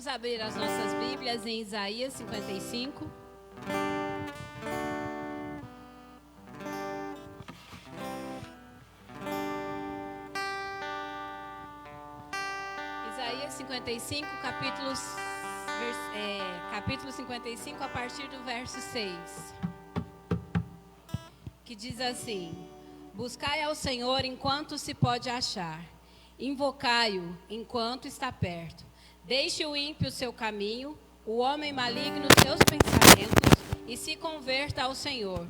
abrir as nossas Bíblias em Isaías 55. Isaías 55, capítulo 55, a partir do verso 6. Que diz assim: Buscai ao Senhor enquanto se pode achar, invocai-o enquanto está perto. Deixe o ímpio seu caminho, o homem maligno seus pensamentos, e se converta ao Senhor,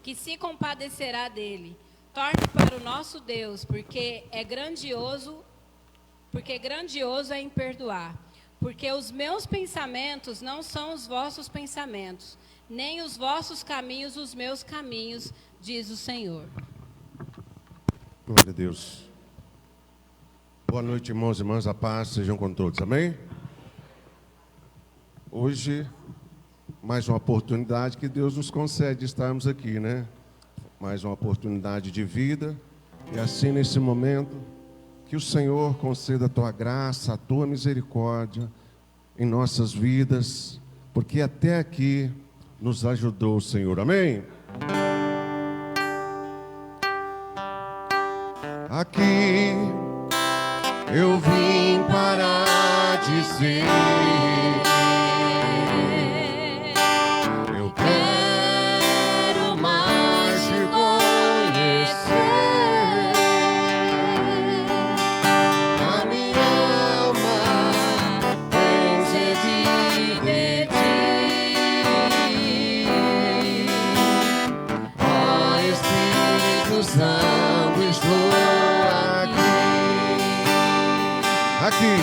que se compadecerá dele. Torne para o nosso Deus, porque grandioso é em perdoar. Porque os meus pensamentos não são os vossos pensamentos, nem os vossos caminhos os meus caminhos, diz o Senhor. Glória a Deus. Boa noite, irmãos e irmãs, a paz sejam com todos, amém? Hoje, mais uma oportunidade que Deus nos concede de estarmos aqui, né? Mais uma oportunidade de vida, e assim nesse momento, que o Senhor conceda a tua graça, a tua misericórdia em nossas vidas, porque até aqui nos ajudou o Senhor, amém? Aqui eu vim para dizer, eu quero mais te conhecer. A minha alma tem sede de ti. Ó Espírito Santo, estou aqui. Aqui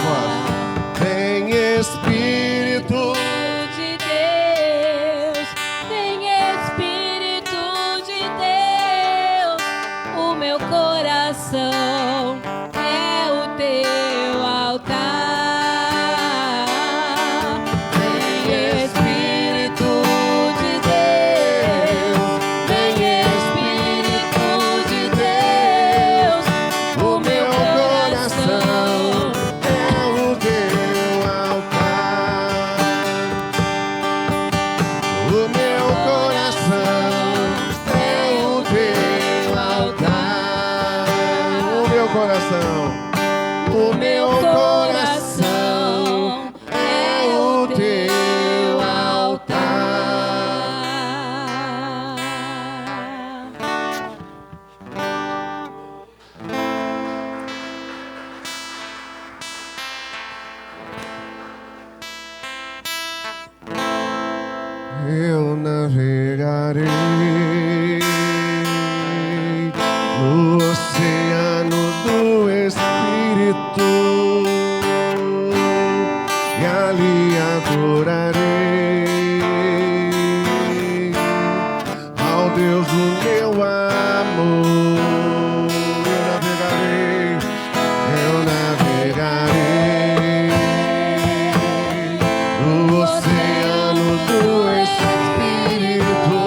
voz. Vem Espírito de Deus, vem Espírito de Deus, o meu coração é o teu altar. Vem Espírito de Deus, vem Espírito de Deus, o meu coração é o teu altar. O meu coração é o teu altar. O meu coração, o meu coração é o teu eu navegarei no oceano do Espírito e ali adorarei ao Deus do meu amor. Eu navegarei no oceano do Espírito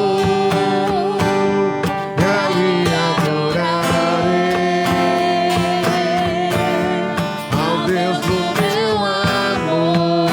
e ali adorarei ao Deus do meu amor.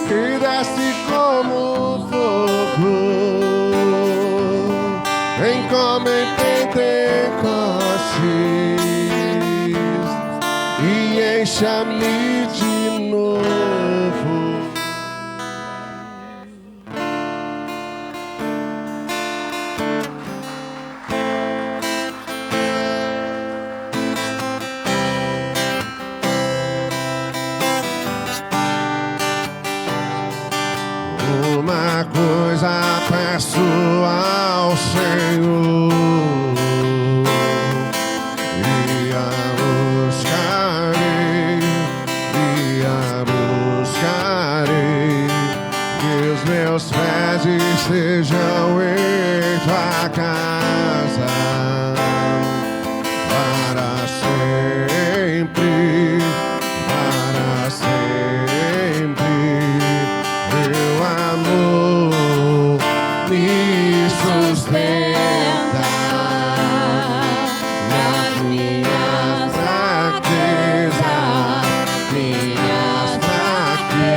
que desce como fogo, vem como em Pentecostes e encha-me de novo. Uma coisa peço ao Senhor, e a buscarei, que os meus pés estejam em tua casa para sempre, para sempre. Teu amor me sustenta nas minhas fraquezas, minhas fraquezas.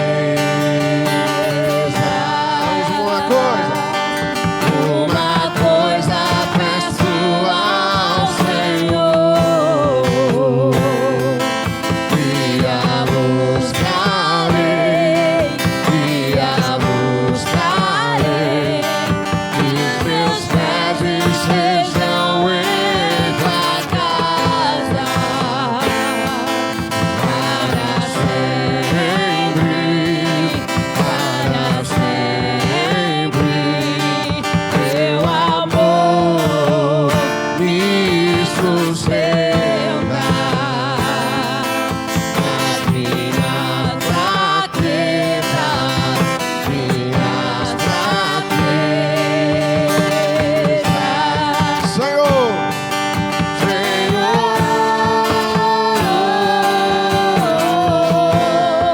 Uma coisa peço ao Senhor, e a buscarei, que os meus pés estejam em tua casa para sempre, para sempre. Teu amor me sustenta nas minhas fraquezas, minhas fraquezas. Senhor,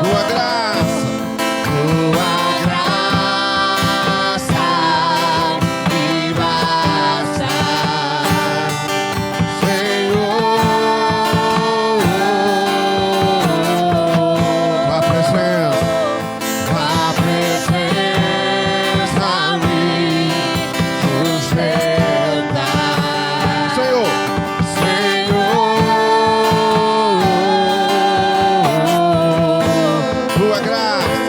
tua graça me basta, Senhor, tua presença me sustenta. Senhor, tua graça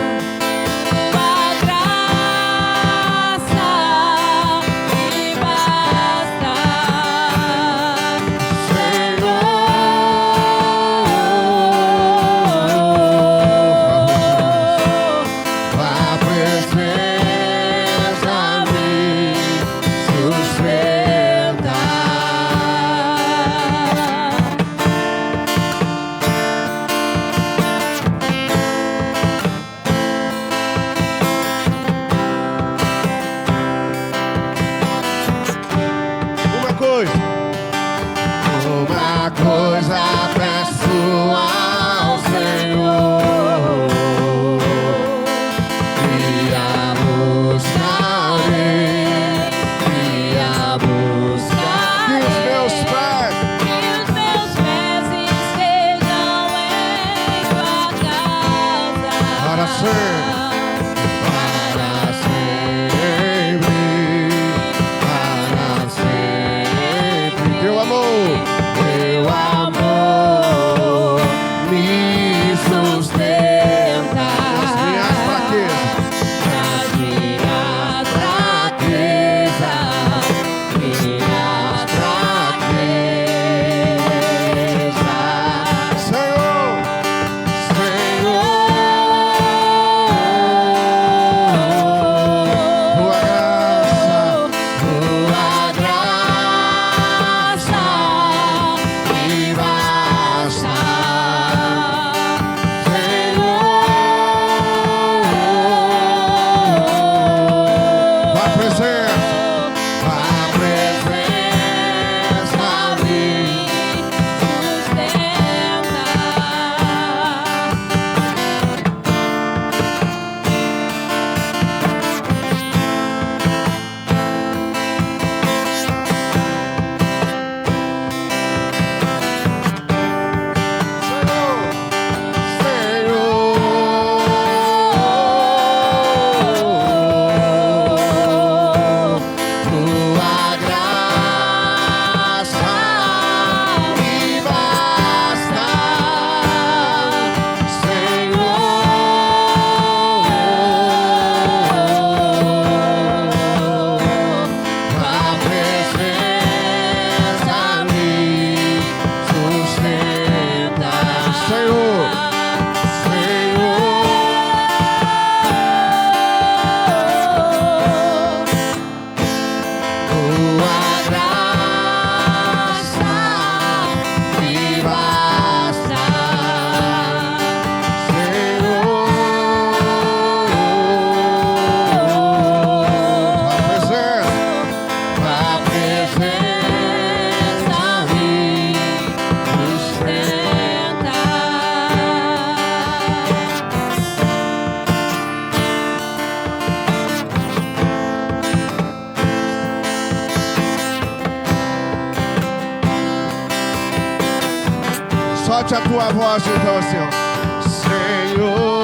me basta, tua presença me sustenta. Uma coisa peço ao Senhor, e a buscarei, que os meus pés estejam em tua casa para sempre, para sempre, para sempre. Teu amor me sustenta nas minhas fraquezas, nas minhas fraquezas, minhas fraquezas. Senhor, Solte a tua voz, então, assim, ó. Senhor,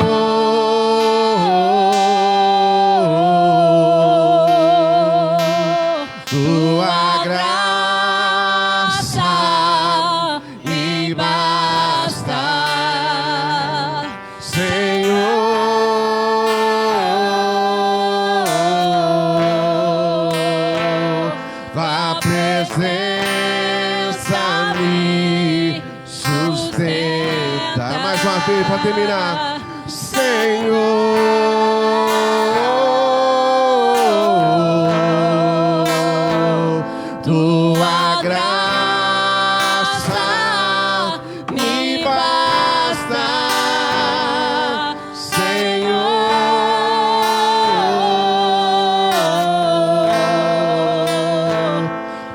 tua graça me basta, Senhor, tua presença me sustenta. Mais uma vez para terminar. Senhor, tua graça me basta, Senhor,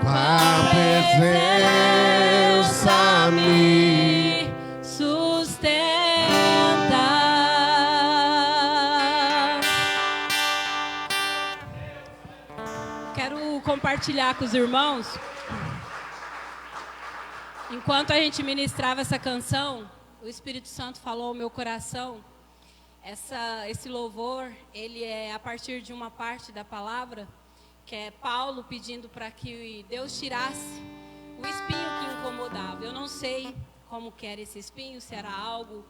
tua presença me sustenta. Quero compartilhar com os irmãos. Enquanto a gente ministrava essa canção, o Espírito Santo falou ao meu coração. Esse louvor, ele é a partir de uma parte da palavra, que é Paulo pedindo para que Deus tirasse o espinho que incomodava. Eu não sei como que era esse espinho, se era algo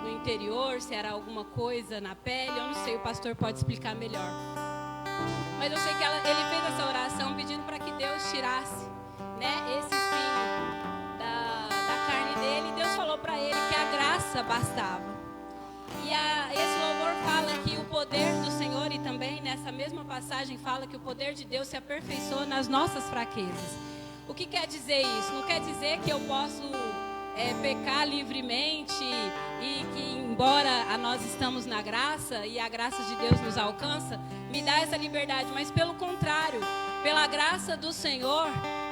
no interior, se era alguma coisa na pele, eu não sei, o pastor pode explicar melhor. Mas eu sei que ele fez essa oração pedindo para que Deus tirasse, né, esse espinho da carne dele. E Deus falou para ele que a graça bastava. E esse louvor fala que o poder do Senhor, e também nessa mesma passagem fala que o poder de Deus se aperfeiçoa nas nossas fraquezas. O que quer dizer isso? Não quer dizer que eu posso pecar livremente e que, embora nós estamos na graça e a graça de Deus nos alcança, me dá essa liberdade. Mas pelo contrário, pela graça do Senhor,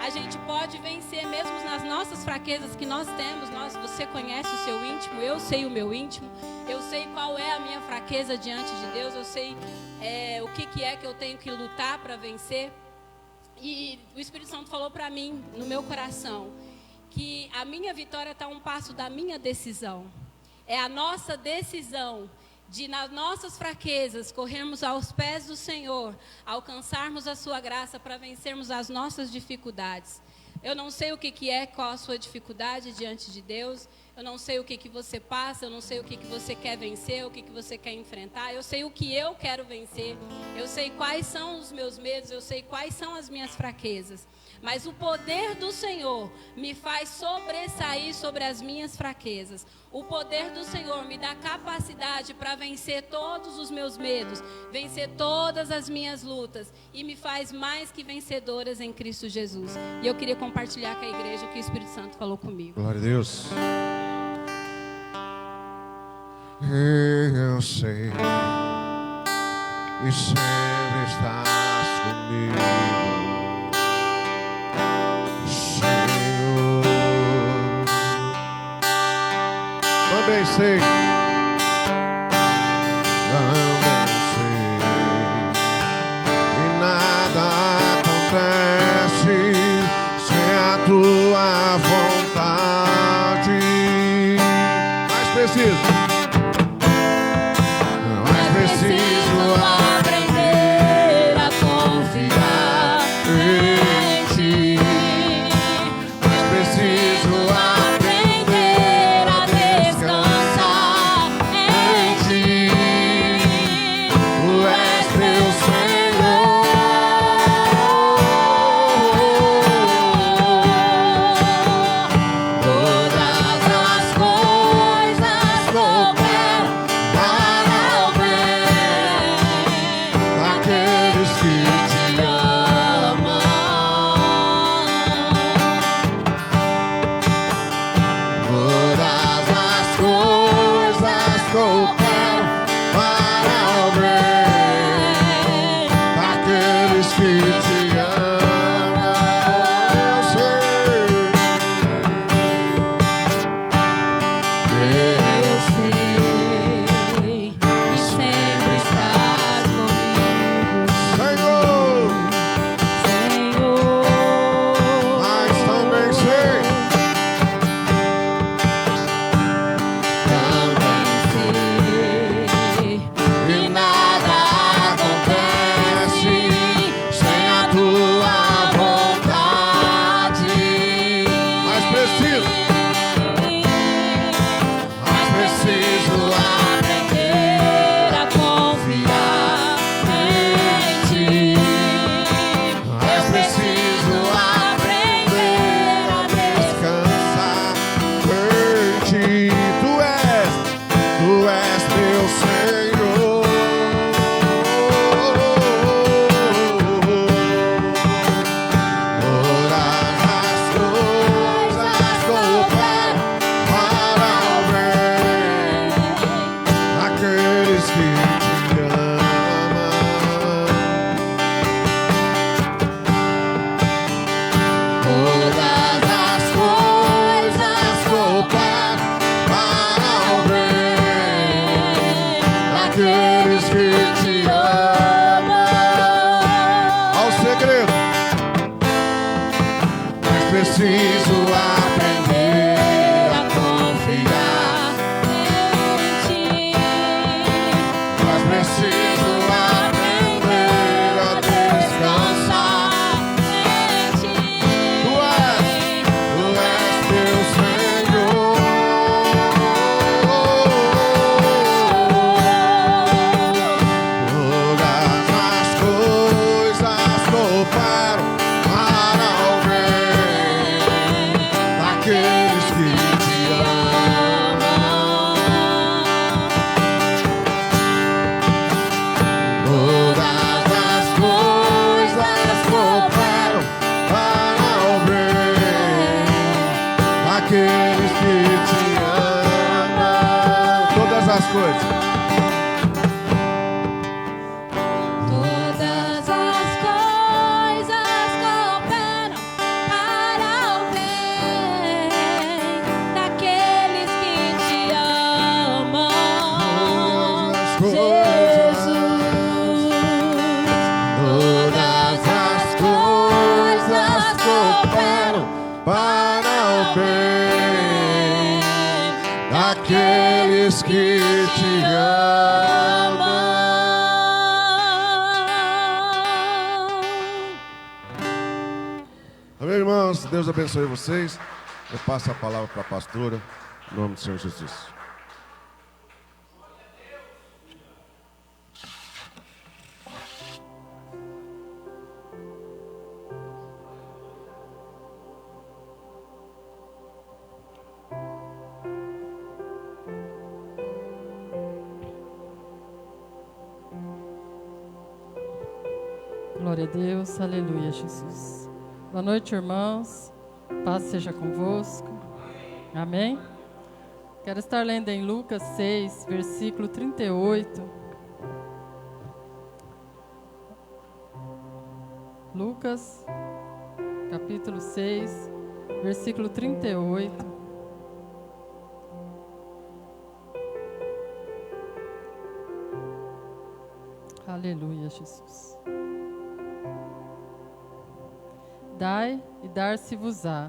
a gente pode vencer mesmo nas nossas fraquezas que nós temos. Você conhece o seu íntimo, eu sei o meu íntimo, eu sei qual é a minha fraqueza diante de Deus, eu sei o que é que eu tenho que lutar para vencer. E o Espírito Santo falou para mim, no meu coração, que a minha vitória está a um passo da minha decisão. É a nossa decisão de, nas nossas fraquezas, corrermos aos pés do Senhor, alcançarmos a sua graça para vencermos as nossas dificuldades. Eu não sei o que é, qual a sua dificuldade diante de Deus. Eu não sei o que você passa, eu não sei o que você quer vencer, o que você quer enfrentar. Eu sei o que eu quero vencer, eu sei quais são os meus medos, eu sei quais são as minhas fraquezas. Mas o poder do Senhor me faz sobressair sobre as minhas fraquezas. O poder do Senhor me dá capacidade para vencer todos os meus medos, vencer todas as minhas lutas e me faz mais que vencedoras em Cristo Jesus. E eu queria compartilhar com a igreja o que o Espírito Santo falou comigo. Glória a Deus. Eu sei e sempre estás comigo, Senhor. Também sei, e nada acontece sem a tua vontade. Mais preciso. Preciso aprender a confiar em ti. Mas preciso aprender a descansar daqueles que te amam. Todas as coisas cooperam para o bem daqueles que te amam. Ao segredo, mas preciso aprender a confiar em ti. Mas preciso aprender a descansar em ti. Tu és meu Senhor. Todas as coisas cooperam para o bem daqueles que te amam. Todas as coisas cooperam para o bem daqueles que te amam. Todas as coisas. Todas as coisas cooperam para o bem daqueles que te amam. Jesus. Todas as coisas cooperam para o bem daqueles que te amam. Amém, irmãos? Deus abençoe vocês. Eu passo a palavra para a pastora, em nome do Senhor Jesus. Glória a Deus, aleluia, Jesus. Boa noite, irmãos. Paz seja convosco. Amém? Quero estar lendo em Lucas 6, versículo 38. Lucas, capítulo 6, versículo 38. Aleluia, Jesus. Dai e dar-se-vos-á,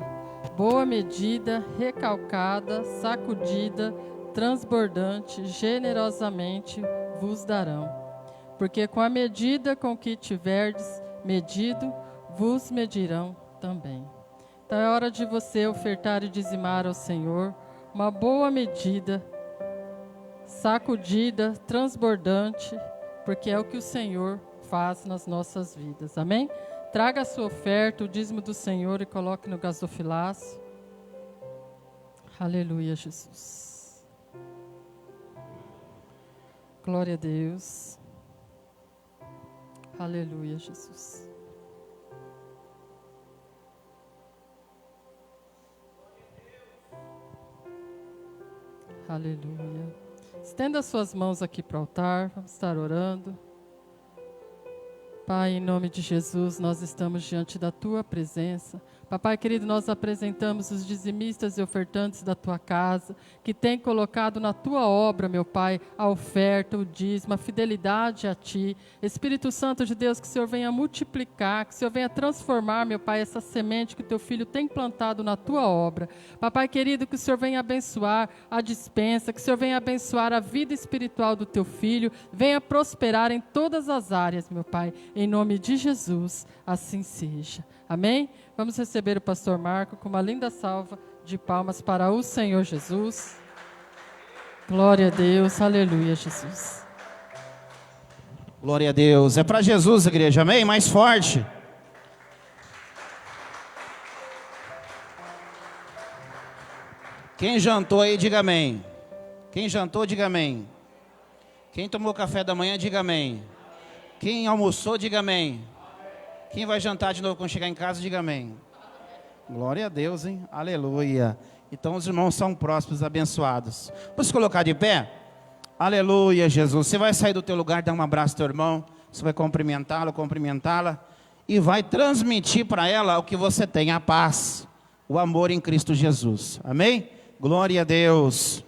boa medida, recalcada, sacudida, transbordante, generosamente vos darão. Porque com a medida com que tiverdes medido, vos medirão também. Então é hora de você ofertar e dizimar ao Senhor uma boa medida, sacudida, transbordante, porque é o que o Senhor faz nas nossas vidas. Amém? Traga a sua oferta, o dízimo do Senhor, e coloque no gasofilaço. Aleluia, Jesus. Glória a Deus. Aleluia, Jesus. Aleluia. Estenda as suas mãos aqui para o altar, vamos estar orando. Pai, em nome de Jesus, nós estamos diante da Tua presença. Papai querido, nós apresentamos os dizimistas e ofertantes da Tua casa, que têm colocado na Tua obra, meu Pai, a oferta, o dízimo, a fidelidade a Ti. Espírito Santo de Deus, que o Senhor venha multiplicar, que o Senhor venha transformar, meu Pai, essa semente que o Teu Filho tem plantado na Tua obra. Papai querido, que o Senhor venha abençoar a dispensa, que o Senhor venha abençoar a vida espiritual do Teu Filho, venha prosperar em todas as áreas, meu Pai. Em nome de Jesus, assim seja. Amém? Vamos receber o pastor Marco com uma linda salva de palmas para o Senhor Jesus. Glória a Deus, aleluia, Jesus. Glória a Deus. É para Jesus, igreja, amém? Mais forte. Quem jantou aí, diga amém. Quem jantou, diga amém. Quem tomou café da manhã, diga amém. Quem almoçou, diga amém. Quem vai jantar de novo quando chegar em casa, diga amém. Glória a Deus, hein? Aleluia. Então os irmãos são prósperos, abençoados. Vamos se colocar de pé? Aleluia, Jesus. Você vai sair do teu lugar, dar um abraço ao teu irmão. Você vai cumprimentá-lo, cumprimentá-la. E vai transmitir para ela o que você tem, a paz, o amor em Cristo Jesus. Amém? Glória a Deus.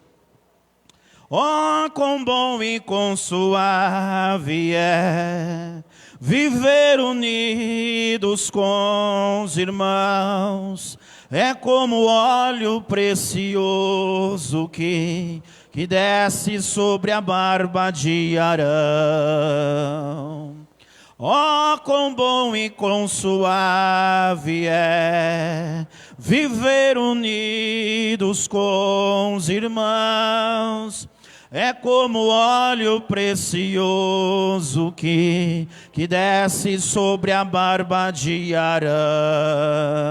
Oh, quão bom e quão suave é viver unidos com os irmãos. É como óleo precioso que desce sobre a barba de Arão. Oh, quão bom e quão suave é viver unidos com os irmãos. É como óleo precioso que desce sobre a barba de Arão.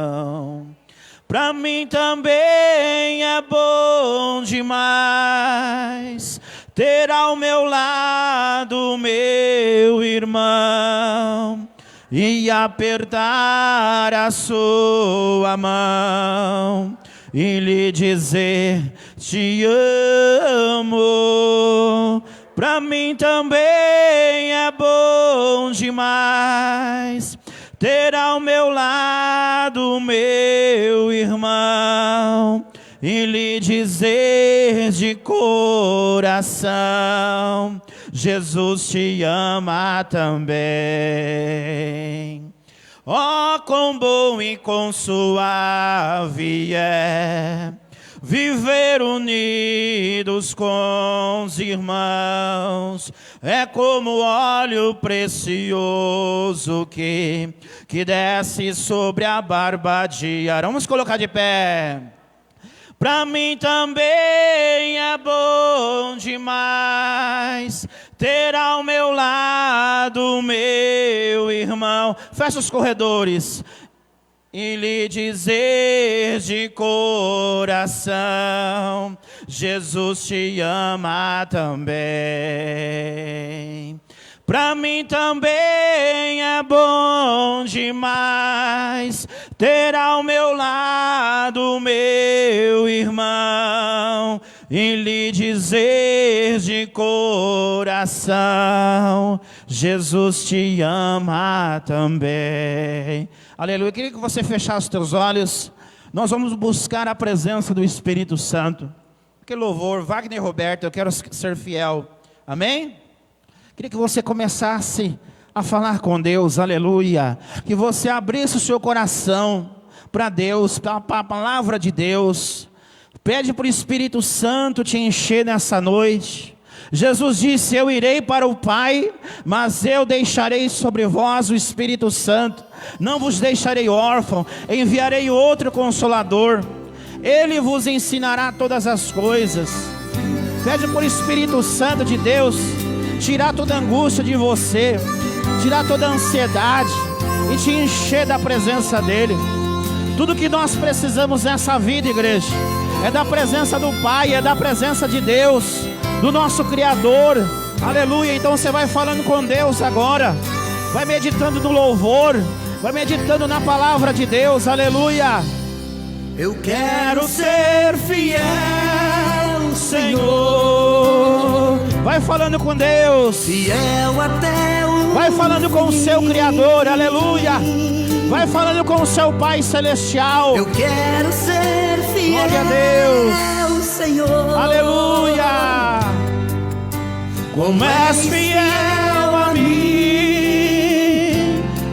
Pra mim também é bom demais ter ao meu lado meu irmão e apertar a sua mão e lhe dizer: te amo. Pra mim também é bom demais ter ao meu lado meu irmão e lhe dizer de coração: Jesus te ama também. Oh, quão bom e quão suave é viver unidos com os irmãos. É como óleo precioso que desce sobre a barba de Arão. Vamos colocar de pé. Pra mim também é bom demais ter ao meu lado meu irmão. Fecha os corredores. E lhe dizer de coração: Jesus te ama também. Pra mim também é bom demais ter ao meu lado meu irmão e lhe dizer de coração: Jesus te ama também. Aleluia. Eu queria que você fechasse os teus olhos. Nós vamos buscar a presença do Espírito Santo. Que louvor, Wagner Roberto, eu quero ser fiel. Amém? Queria que você começasse a falar com Deus, aleluia. Que você abrisse o seu coração para Deus, para a palavra de Deus. Pede para o Espírito Santo te encher nessa noite. Jesus disse: eu irei para o Pai, mas eu deixarei sobre vós o Espírito Santo. Não vos deixarei órfão, enviarei outro Consolador. Ele vos ensinará todas as coisas. Pede para o Espírito Santo de Deus tirar toda angústia de você, tirar toda ansiedade e te encher da presença dEle. Tudo que nós precisamos nessa vida, igreja, é da presença do Pai, é da presença de Deus, do nosso Criador. Aleluia. Então você vai falando com Deus agora, vai meditando no louvor, vai meditando na palavra de Deus. Aleluia. Eu quero ser fiel, Senhor. Vai falando com Deus, fiel até o vai falando com o seu Criador. Aleluia. Vai falando com o seu Pai Celestial. Eu quero ser fiel, glória a Deus, Senhor. Aleluia. Como és fiel a mim.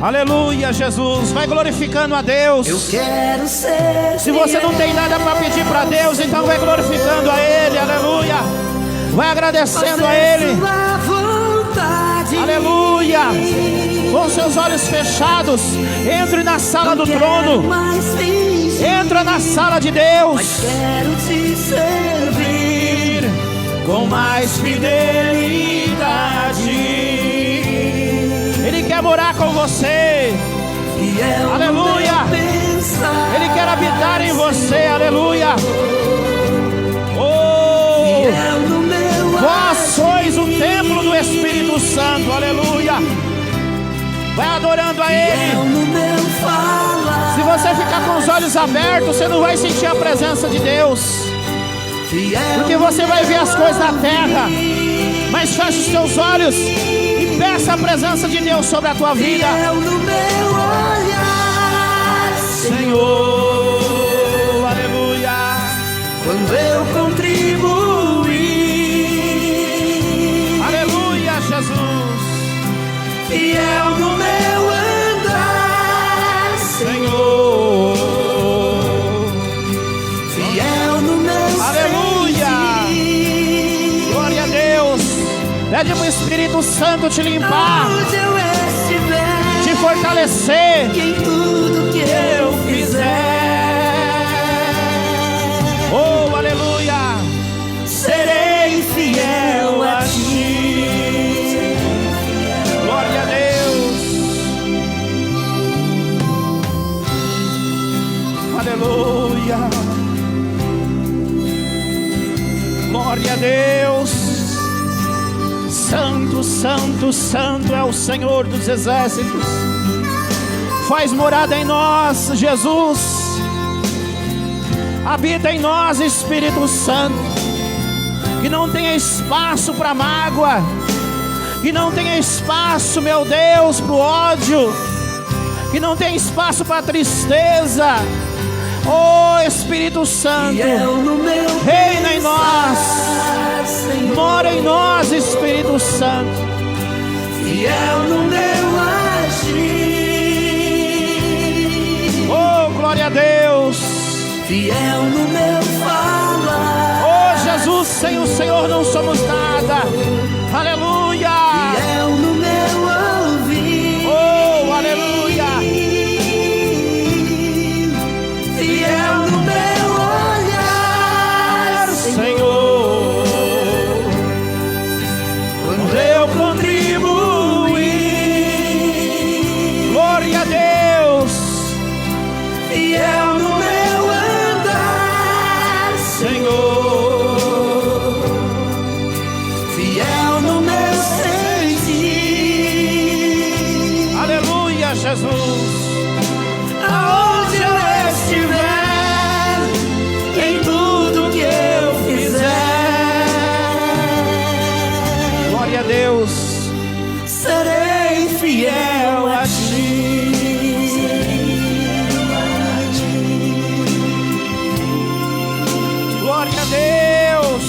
Aleluia, Jesus. Vai glorificando a Deus. Eu quero ser. Se você não tem nada para pedir para Deus, então vai glorificando a Ele. Aleluia. Vai agradecendo a Ele. Aleluia. Com seus olhos fechados, entre na sala do trono. Entra na sala de Deus. Quero te servir com mais fidelidade. Ele quer morar com você. Aleluia. Ele quer habitar em você. Aleluia. Oh, vós sois o templo do Espírito Santo. Aleluia. Vai adorando a Ele. Se você ficar com os olhos abertos, você não vai sentir a presença de Deus, porque você vai ver as coisas da terra. Mas feche os teus olhos e peça a presença de Deus sobre a tua vida. Fiel no meu olhar, Senhor, aleluia. quando eu contribuí, Aleluia, Jesus. fiel no meu andar, Senhor, fiel no meu aleluia. sentir. Glória a Deus. Pede para o Espírito Santo te limpar, Onde eu estiver, te fortalecer. que em tudo que eu fizer, Oh, aleluia. serei fiel a ti. Glória a Deus. Aleluia. Glória a Deus. Santo, santo, santo é o Senhor dos exércitos. Faz morada em nós, Jesus. Habita em nós, Espírito Santo. Que não tenha espaço para mágoa. Que não tenha espaço, meu Deus, para o ódio. Que não tenha espaço para a tristeza. Oh, Espírito Santo, Fiel no meu reina em nós. pensar, Senhor. Mora em nós, Espírito Santo. Fiel no meu agir, Oh, glória a Deus. fiel no meu falar, Oh, Jesus, sem o Senhor não somos nada. Aleluia. fiel no meu ouvir, Oh, aleluia. fiel no meu olhar, Senhor, quando eu contribuí, glória a Deus. fiel no meu andar, Senhor, fiel no meu sentir. aleluia, Jesus. Aonde eu estiver, em tudo que eu fizer, Glória a Deus. serei fiel a ti. Glória a Deus.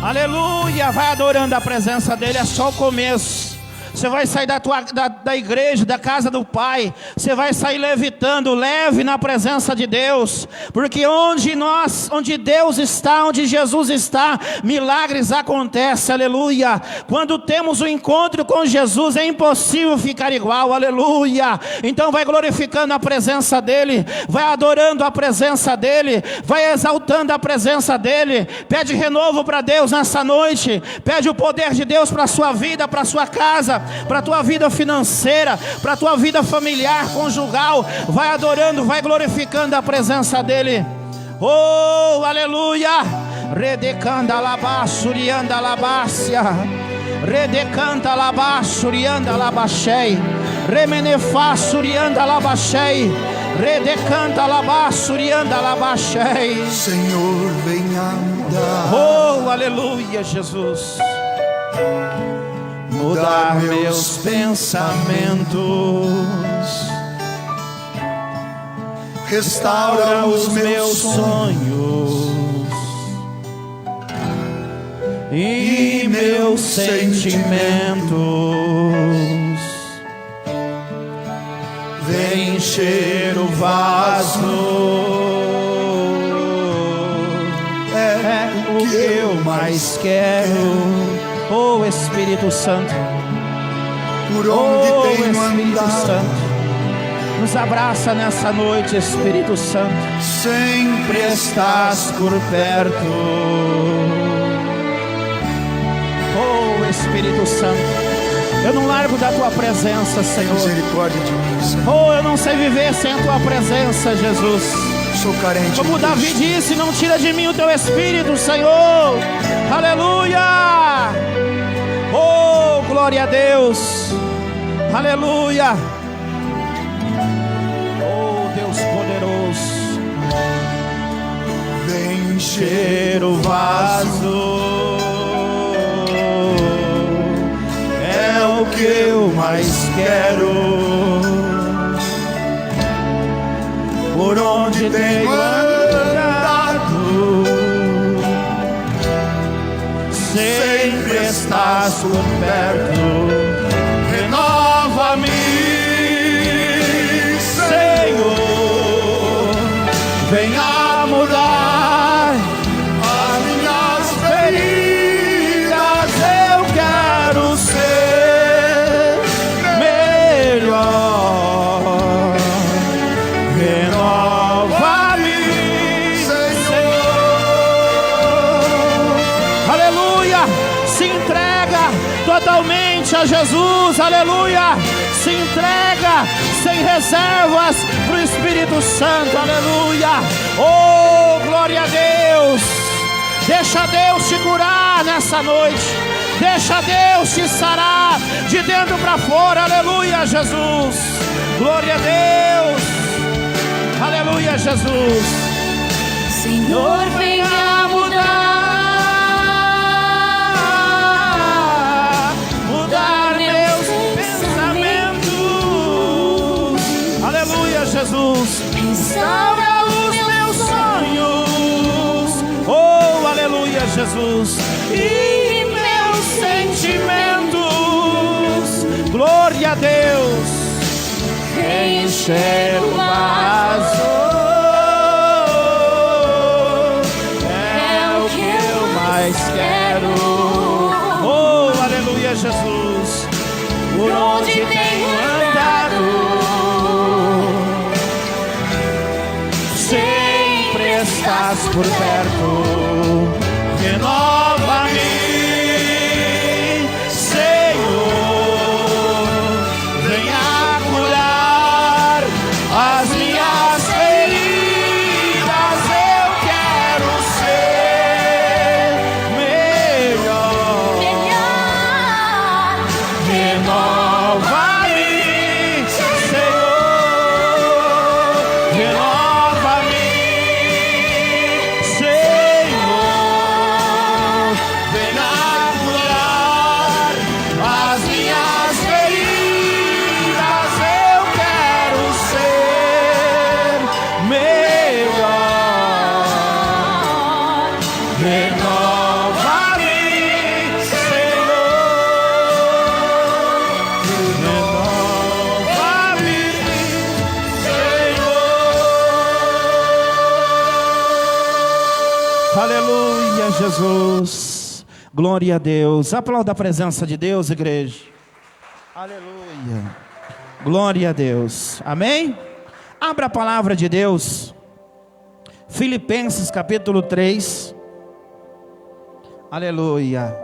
Aleluia. Vai adorando a presença dele. É só o começo. Você vai sair da igreja, da casa do Pai. Você vai sair levitando, leve na presença de Deus. Porque onde Deus está, onde Jesus está, milagres acontecem, aleluia. Quando temos o encontro com Jesus, é impossível ficar igual, aleluia. Então vai glorificando a presença dEle, vai adorando a presença dEle, vai exaltando a presença dEle. Pede renovo para Deus nessa noite. Pede o poder de Deus para a sua vida, para a sua casa, para a tua vida financeira, para a tua vida familiar, conjugal. Vai adorando, vai glorificando a presença dEle. Oh, aleluia. Redecanda labassurianda labácia, redecanta labassurianda labachei, remenefassurianda labachei, redecanta labassurianda labachei. Senhor, venha mudar, Oh, aleluia, Jesus. Mudar meus pensamentos, restaura os meus sonhos e meus sentimentos. Vem encher o vaso, é o que eu mais quero. Oh, Espírito Santo, por oh, onde tenho Espírito andado, Santo, nos abraça nessa noite, Espírito Santo. sempre Estás por perto. Oh, Espírito Santo, eu não largo da tua presença, Senhor. misericórdia de mim, Senhor. Oh, eu não sei viver sem a tua presença, Jesus. Sou carente Como de Davi Deus. disse, não tira de mim o teu Espírito, Senhor. Aleluia. Oh, glória a Deus. Aleluia. Oh, Deus poderoso. Vem encher Encher o vaso. mais quero. Por onde tenho andado, sempre estás por perto. Renova-me, Senhor, venha mudar as minhas feridas. Eu quero ser melhor. Renova-me, Senhor. Aleluia! Se entrega totalmente a Jesus. Aleluia! Se entrega sem reservas para o Espírito Santo. Aleluia! Oh, glória a Deus! Deixa Deus te curar nessa noite. Deixa Deus te sarar de dentro para fora. Aleluia, Jesus! Glória a Deus! Aleluia, Jesus! Senhor, venha mudar Meus pensamentos. Aleluia, Jesus! Restaura os meus sonhos. Oh, aleluia, Jesus! E meus sentimentos. Glória a Deus! Encher o vaso é o que eu mais quero. Oh, aleluia, Jesus! Por onde tenho andado, sempre estás por perto. Renova-me, Senhor, venha curar as minhas feridas. Eu quero ser melhor. Renova-me, Senhor, renova-me, Senhor, venha curar as minhas feridas. Eu quero ser melhor. Renova-me, Senhor. Aleluia, Jesus. Glória a Deus. Aplauda a presença de Deus, igreja. Aleluia. Glória a Deus. Amém? Abra a palavra de Deus. Filipenses capítulo 3. Aleluia.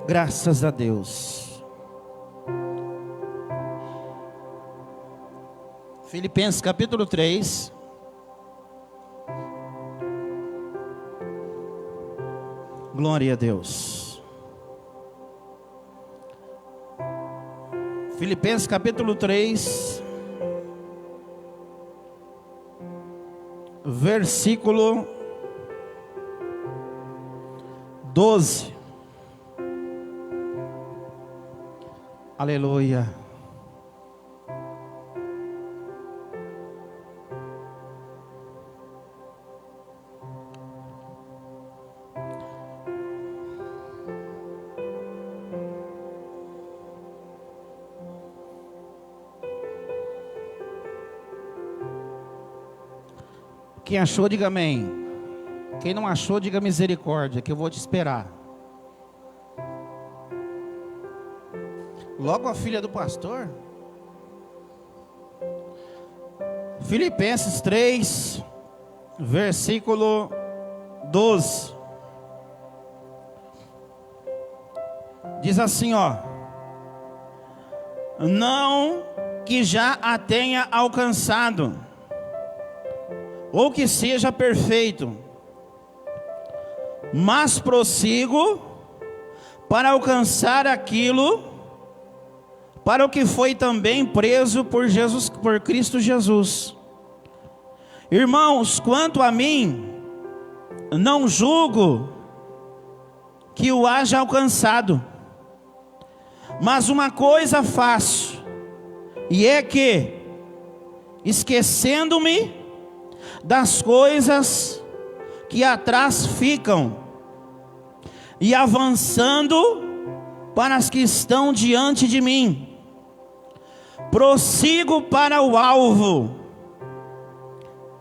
Graças a Deus. Filipenses capítulo 3. Glória a Deus. Filipenses capítulo 3, versículo 12. Aleluia. Quem achou, diga amém. Quem não achou, diga misericórdia, que eu vou te esperar. Logo a filha do pastor. Filipenses 3, versículo 12. Diz assim, ó: não que já a tenha alcançado, ou que seja perfeito, mas prossigo para alcançar aquilo para o que foi também preso por Cristo Jesus. Irmãos, quanto a mim, não julgo que o haja alcançado. Mas uma coisa faço, e é que, esquecendo-me das coisas que atrás ficam, e avançando para as que estão diante de mim, prossigo para o alvo,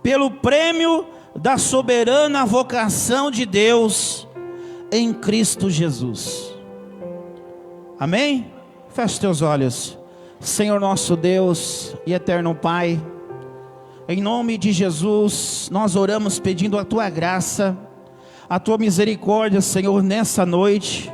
pelo prêmio da soberana vocação de Deus em Cristo Jesus. Amém? Feche teus olhos. Senhor nosso Deus e eterno Pai, em nome de Jesus, nós oramos pedindo a Tua graça, a Tua misericórdia, Senhor, nessa noite.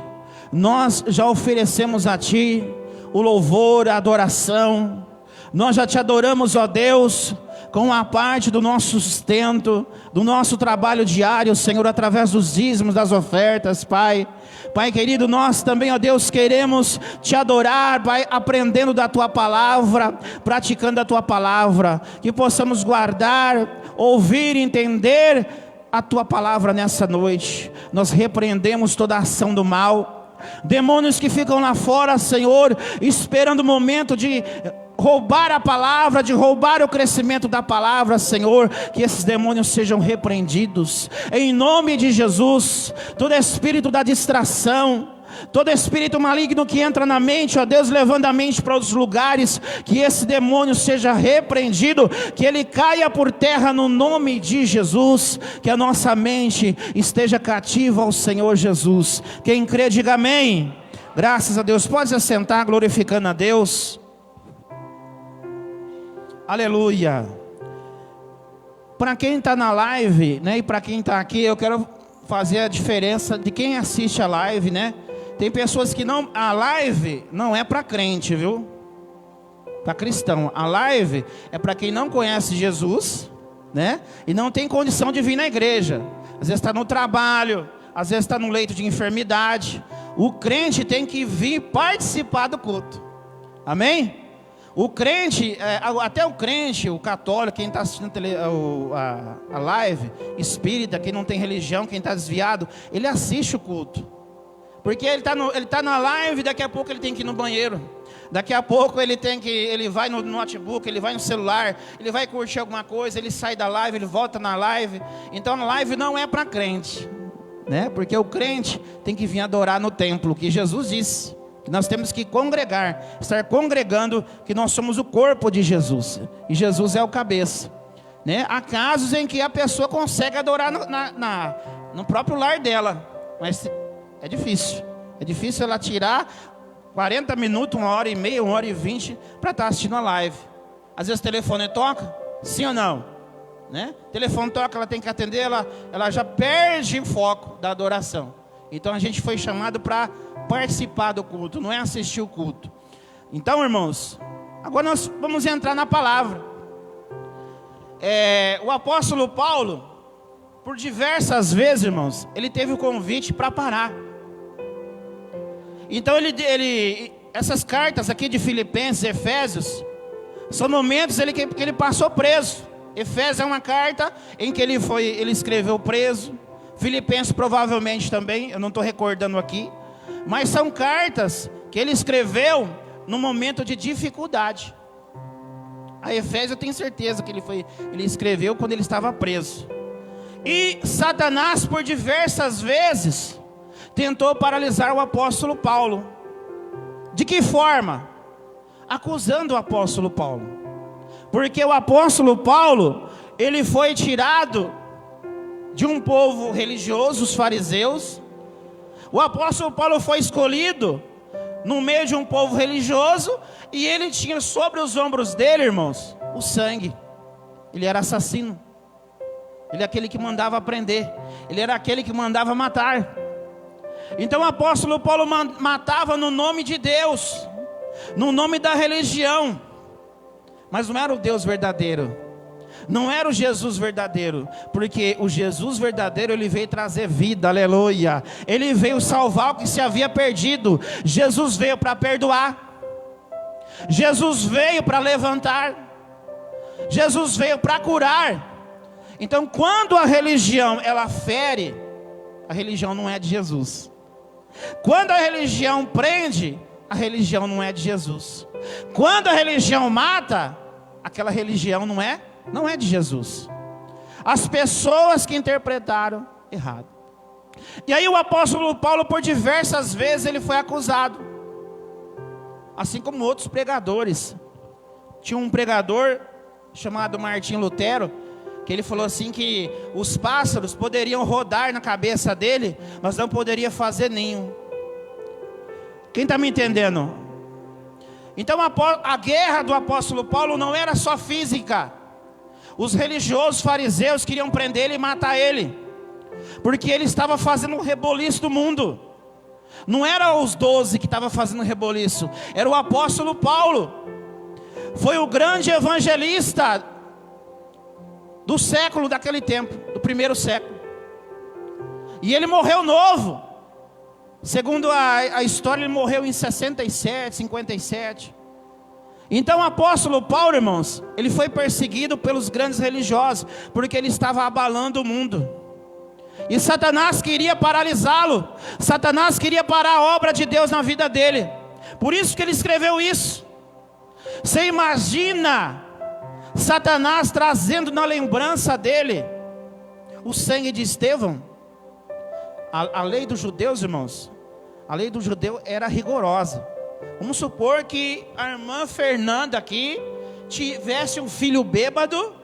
Nós já oferecemos a Ti o louvor, a adoração. Nós já Te adoramos, ó Deus, com a parte do nosso sustento, do nosso trabalho diário, Senhor, através dos dízimos, das ofertas, Pai. Pai querido, nós também, ó Deus, queremos Te adorar, Pai, aprendendo da Tua palavra, praticando a Tua palavra, que possamos guardar, ouvir, entender a Tua palavra nessa noite. Nós repreendemos toda a ação do mal, demônios que ficam lá fora, Senhor, esperando o momento de roubar a palavra, de roubar o crescimento da palavra, Senhor, que esses demônios sejam repreendidos, em nome de Jesus. Todo espírito da distração, todo espírito maligno que entra na mente, ó Deus, levando a mente para outros lugares, que esse demônio seja repreendido, que ele caia por terra no nome de Jesus, que a nossa mente esteja cativa ao Senhor Jesus. Quem crê, diga amém. Graças a Deus. Pode se assentar, glorificando a Deus. Aleluia. Para quem está na live, né, e para quem está aqui, eu quero fazer a diferença de quem assiste a live, né? Tem pessoas que não, a live não é para crente, viu? Para cristão. A live é para quem não conhece Jesus, né? E não tem condição de vir na igreja. Às vezes está no trabalho, às vezes está no leito de enfermidade. O crente tem que vir participar do culto. Amém? O crente, até o crente, o católico, quem está assistindo a live, espírita, quem não tem religião, quem está desviado, ele assiste o culto. Porque ele tá na live, daqui a pouco ele tem que ir no banheiro. Daqui a pouco ele vai no notebook, ele vai no celular, ele vai curtir alguma coisa, ele sai da live, ele volta na live. Então a live não é para crente, né? Porque o crente tem que vir adorar no templo, que Jesus disse. Nós temos que congregar, estar congregando, que nós somos o corpo de Jesus, e Jesus é o cabeça, né? Há casos em que a pessoa consegue adorar no próprio lar dela, mas é difícil ela tirar 40 minutos, 1h30, 1h20 para estar assistindo a live. Às vezes o telefone toca, sim ou não, né? O telefone toca, ela tem que atender, ela já perde o foco da adoração. Então a gente foi chamado para participar do culto, não é assistir o culto. Então, irmãos, agora nós vamos entrar na palavra. O apóstolo Paulo, por diversas vezes, irmãos, ele teve o convite para parar. Então essas cartas aqui de Filipenses, Efésios, são momentos que ele passou preso. Efésios é uma carta em que ele escreveu preso. Filipenses provavelmente também, eu não estou recordando aqui. Mas são cartas que ele escreveu no momento de dificuldade. A Efésios eu tenho certeza que ele escreveu quando ele estava preso. E Satanás por diversas vezes tentou paralisar o apóstolo Paulo. De que forma? Acusando o apóstolo Paulo. Porque o apóstolo Paulo, ele foi tirado de um povo religioso, os fariseus. O apóstolo Paulo foi escolhido no meio de um povo religioso, e ele tinha sobre os ombros dele, irmãos, o sangue. Ele era assassino. Ele era aquele que mandava prender. Ele era aquele que mandava matar. Então o apóstolo Paulo matava no nome de Deus, no nome da religião. Mas não era o Deus verdadeiro. Não era o Jesus verdadeiro, porque o Jesus verdadeiro, ele veio trazer vida, aleluia. Ele veio salvar o que se havia perdido. Jesus veio para perdoar. Jesus veio para levantar. Jesus veio para curar. Então quando a religião, ela fere, a religião não é de Jesus. Quando a religião prende, a religião não é de Jesus. Quando a religião mata, aquela religião não é de Jesus. As pessoas que interpretaram errado. E aí o apóstolo Paulo, por diversas vezes, ele foi acusado. Assim como outros pregadores. Tinha um pregador chamado Martinho Lutero, que ele falou assim que os pássaros poderiam rodar na cabeça dele, mas não poderia fazer ninho. Quem está me entendendo? Então a guerra do apóstolo Paulo não era só física. Os religiosos fariseus queriam prender ele e matar ele, porque ele estava fazendo um reboliço do mundo. Não eram os 12 que estavam fazendo reboliço, era o apóstolo Paulo. Foi o grande evangelista do século daquele tempo, do primeiro século. E ele morreu novo. Segundo a história, ele morreu em 67, 57. Então o apóstolo Paulo, irmãos, ele foi perseguido pelos grandes religiosos, porque ele estava abalando o mundo. E Satanás queria paralisá-lo. Satanás queria parar a obra de Deus na vida dele. Por isso que ele escreveu isso. Você imagina Satanás trazendo na lembrança dele o sangue de Estevão? A lei dos judeus, irmãos, a lei do judeu era rigorosa. Vamos supor que a irmã Fernanda aqui tivesse um filho bêbado,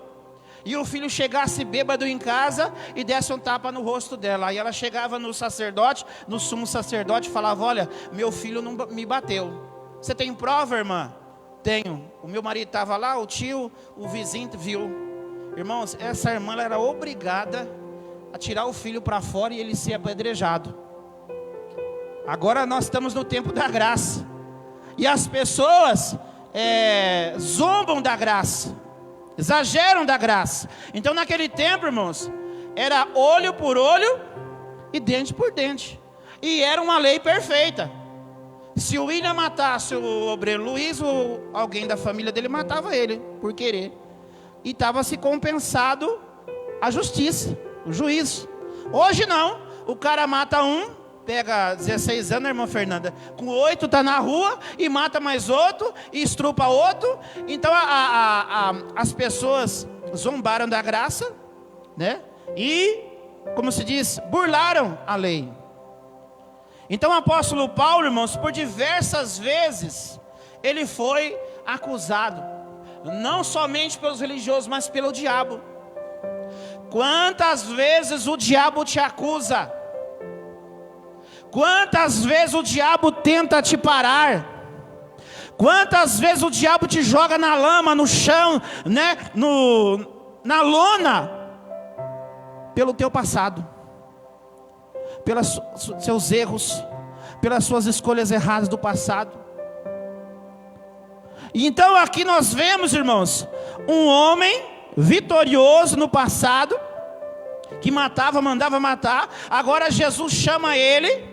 e o filho chegasse bêbado em casa e desse um tapa no rosto dela. Aí ela chegava no sacerdote, no sumo sacerdote, e falava: olha, meu filho não me bateu. Você tem prova, irmã? Tenho. O meu marido estava lá, o tio, o vizinho viu. Irmãos, essa irmã ela era obrigada a tirar o filho para fora e ele ser apedrejado. Agora nós estamos no tempo da graça. E as pessoas zombam da graça, exageram da graça. Então naquele tempo, irmãos, era olho por olho e dente por dente. E era uma lei perfeita. Se o William matasse o obreiro Luiz, alguém da família dele matava ele, por querer. E estava se compensado a justiça, o juízo. Hoje não, o cara mata um, pega 16 anos, irmã Fernanda, com 8 está na rua e mata mais outro, e estrupa outro. Então as pessoas zombaram da graça, né? E, como se diz, burlaram a lei. Então o apóstolo Paulo, irmãos, por diversas vezes, ele foi acusado, não somente pelos religiosos, mas pelo diabo. Quantas vezes o diabo te acusa? Quantas vezes o diabo tenta te parar? Quantas vezes o diabo te joga na lama, no chão, né? Na lona, pelo teu passado, pelos seus erros, pelas suas escolhas erradas do passado. E então aqui nós vemos, irmãos, um homem vitorioso no passado, que matava, mandava matar. Agora Jesus chama ele,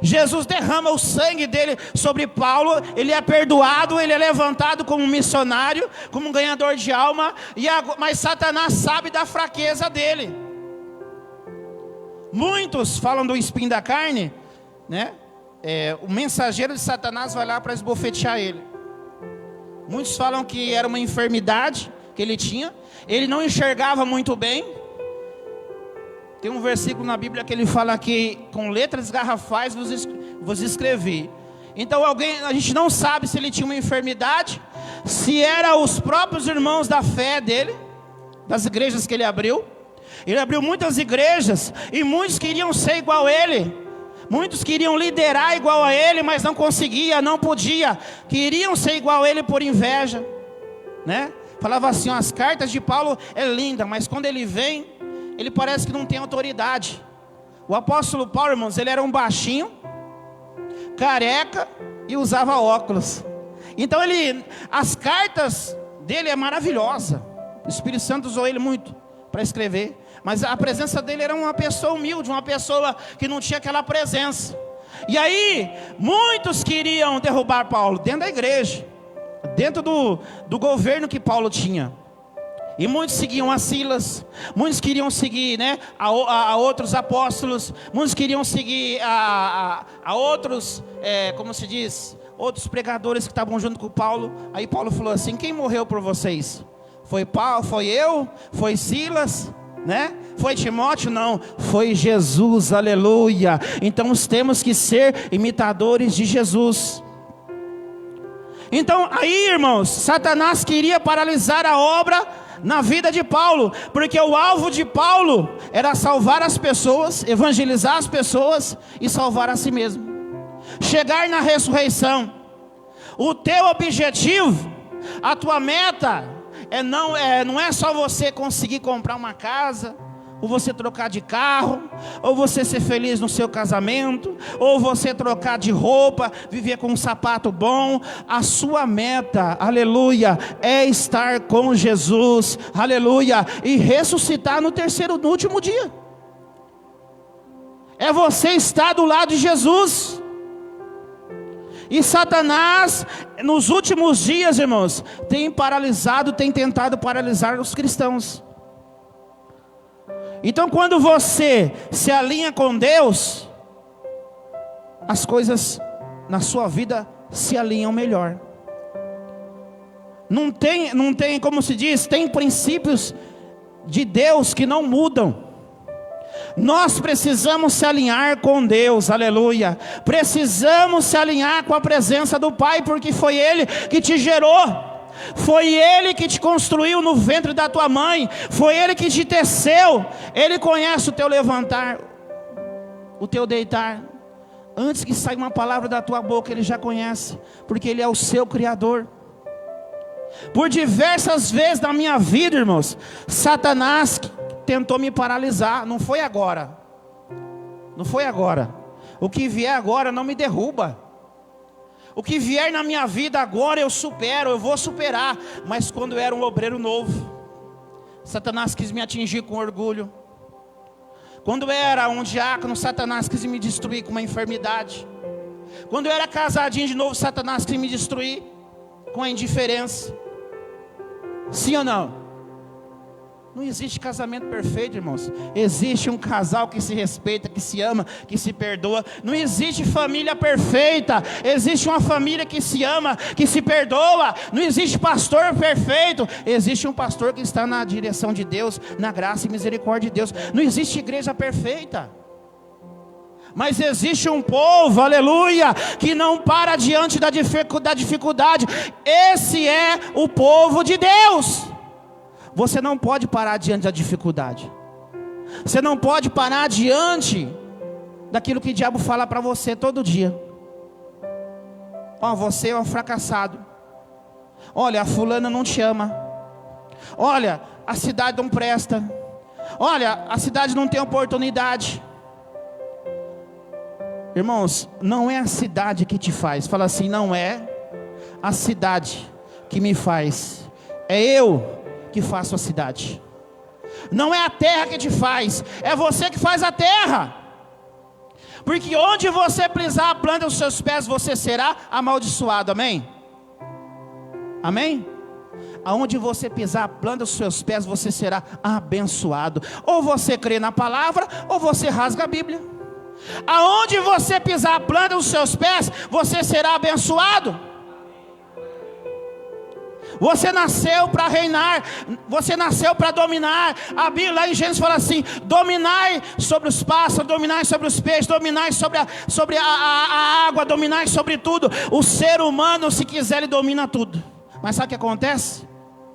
Jesus derrama o sangue dele sobre Paulo, ele é perdoado, ele é levantado como missionário, como um ganhador de alma. Mas Satanás sabe da fraqueza dele. Muitos falam do espinho da carne, né? O mensageiro de Satanás vai lá para esbofetear ele. Muitos falam que era uma enfermidade que ele tinha, ele não enxergava muito bem. Tem um versículo na Bíblia que ele fala que com letras garrafais vos escrevi. Então a gente não sabe se ele tinha uma enfermidade, se eram os próprios irmãos da fé dele, das igrejas que ele abriu. Ele abriu muitas igrejas e muitos queriam ser igual a ele. Muitos queriam liderar igual a ele, mas não conseguia, não podia. Queriam ser igual a ele por inveja, né? Falava assim: as cartas de Paulo é linda, mas quando ele vem, ele parece que não tem autoridade. O apóstolo Paulo, irmãos, ele era um baixinho, careca e usava óculos. Então as cartas dele é maravilhosa. O Espírito Santo usou ele muito para escrever. Mas a presença dele era uma pessoa humilde, uma pessoa que não tinha aquela presença. E aí, muitos queriam derrubar Paulo dentro da igreja, dentro do governo que Paulo tinha. E muitos seguiam a Silas, muitos queriam seguir, né, a outros apóstolos, muitos queriam seguir a outros, como se diz, outros pregadores que estavam junto com Paulo. Aí Paulo falou assim: quem morreu por vocês? Foi Paulo? Foi eu? Foi Silas? Né? Foi Timóteo? Não, foi Jesus, aleluia. Então nós temos que ser imitadores de Jesus. Então aí, irmãos, Satanás queria paralisar a obra na vida de Paulo, porque o alvo de Paulo era salvar as pessoas, evangelizar as pessoas e salvar a si mesmo, chegar na ressurreição. O teu objetivo, a tua meta não é só você conseguir comprar uma casa, ou você trocar de carro, ou você ser feliz no seu casamento, ou você trocar de roupa, viver com um sapato bom. A sua meta, aleluia, é estar com Jesus, aleluia, e ressuscitar no último dia. É você estar do lado de Jesus. E Satanás, nos últimos dias, irmãos, tem tentado paralisar os cristãos. Então quando você se alinha com Deus, as coisas na sua vida se alinham melhor. Não tem, como se diz, tem princípios de Deus que não mudam. Nós precisamos se alinhar com Deus, aleluia. Precisamos se alinhar com a presença do Pai, porque foi Ele que te gerou. Foi Ele que te construiu no ventre da tua mãe. Foi Ele que te teceu. Ele conhece o teu levantar, o teu deitar. Antes que saia uma palavra da tua boca, Ele já conhece, porque Ele é o seu Criador. Por diversas vezes na minha vida, irmãos, Satanás tentou me paralisar. Não foi agora. Não foi agora. O que vier agora não me derruba. O que vier na minha vida agora eu supero, eu vou superar. Mas quando eu era um obreiro novo, Satanás quis me atingir com orgulho. Quando eu era um diácono, Satanás quis me destruir com uma enfermidade. Quando eu era casadinho de novo, Satanás quis me destruir com a indiferença. Sim ou não? Não existe casamento perfeito, irmãos. Existe um casal que se respeita, que se ama, que se perdoa. Não existe família perfeita. Existe uma família que se ama, que se perdoa. Não existe pastor perfeito. Existe um pastor que está na direção de Deus, na graça e misericórdia de Deus. Não existe igreja perfeita. Mas existe um povo, aleluia, que não para diante da dificuldade. Esse é o povo de Deus. Você não pode parar diante da dificuldade. Você não pode parar diante daquilo que o diabo fala para você todo dia. Ó, você é um fracassado. Olha, a fulana não te ama. Olha, a cidade não presta. Olha, a cidade não tem oportunidade. Irmãos, não é a cidade que te faz. Fala assim, não é a cidade que me faz. É eu que faço a cidade. Não é a terra que te faz, é você que faz a terra. Porque onde você pisar a planta dos seus pés, você será amaldiçoado, amém? Amém? Aonde você pisar a planta dos seus pés, você será abençoado. Ou você crê na palavra, ou você rasga a Bíblia. Aonde você pisar a planta dos seus pés, você será abençoado. Você nasceu para reinar, você nasceu para dominar. A Bíblia lá em Gênesis fala assim: dominai sobre os pássaros, dominai sobre os peixes, dominai sobre a água, dominai sobre tudo. O ser humano, se quiser, ele domina tudo. Mas sabe o que acontece?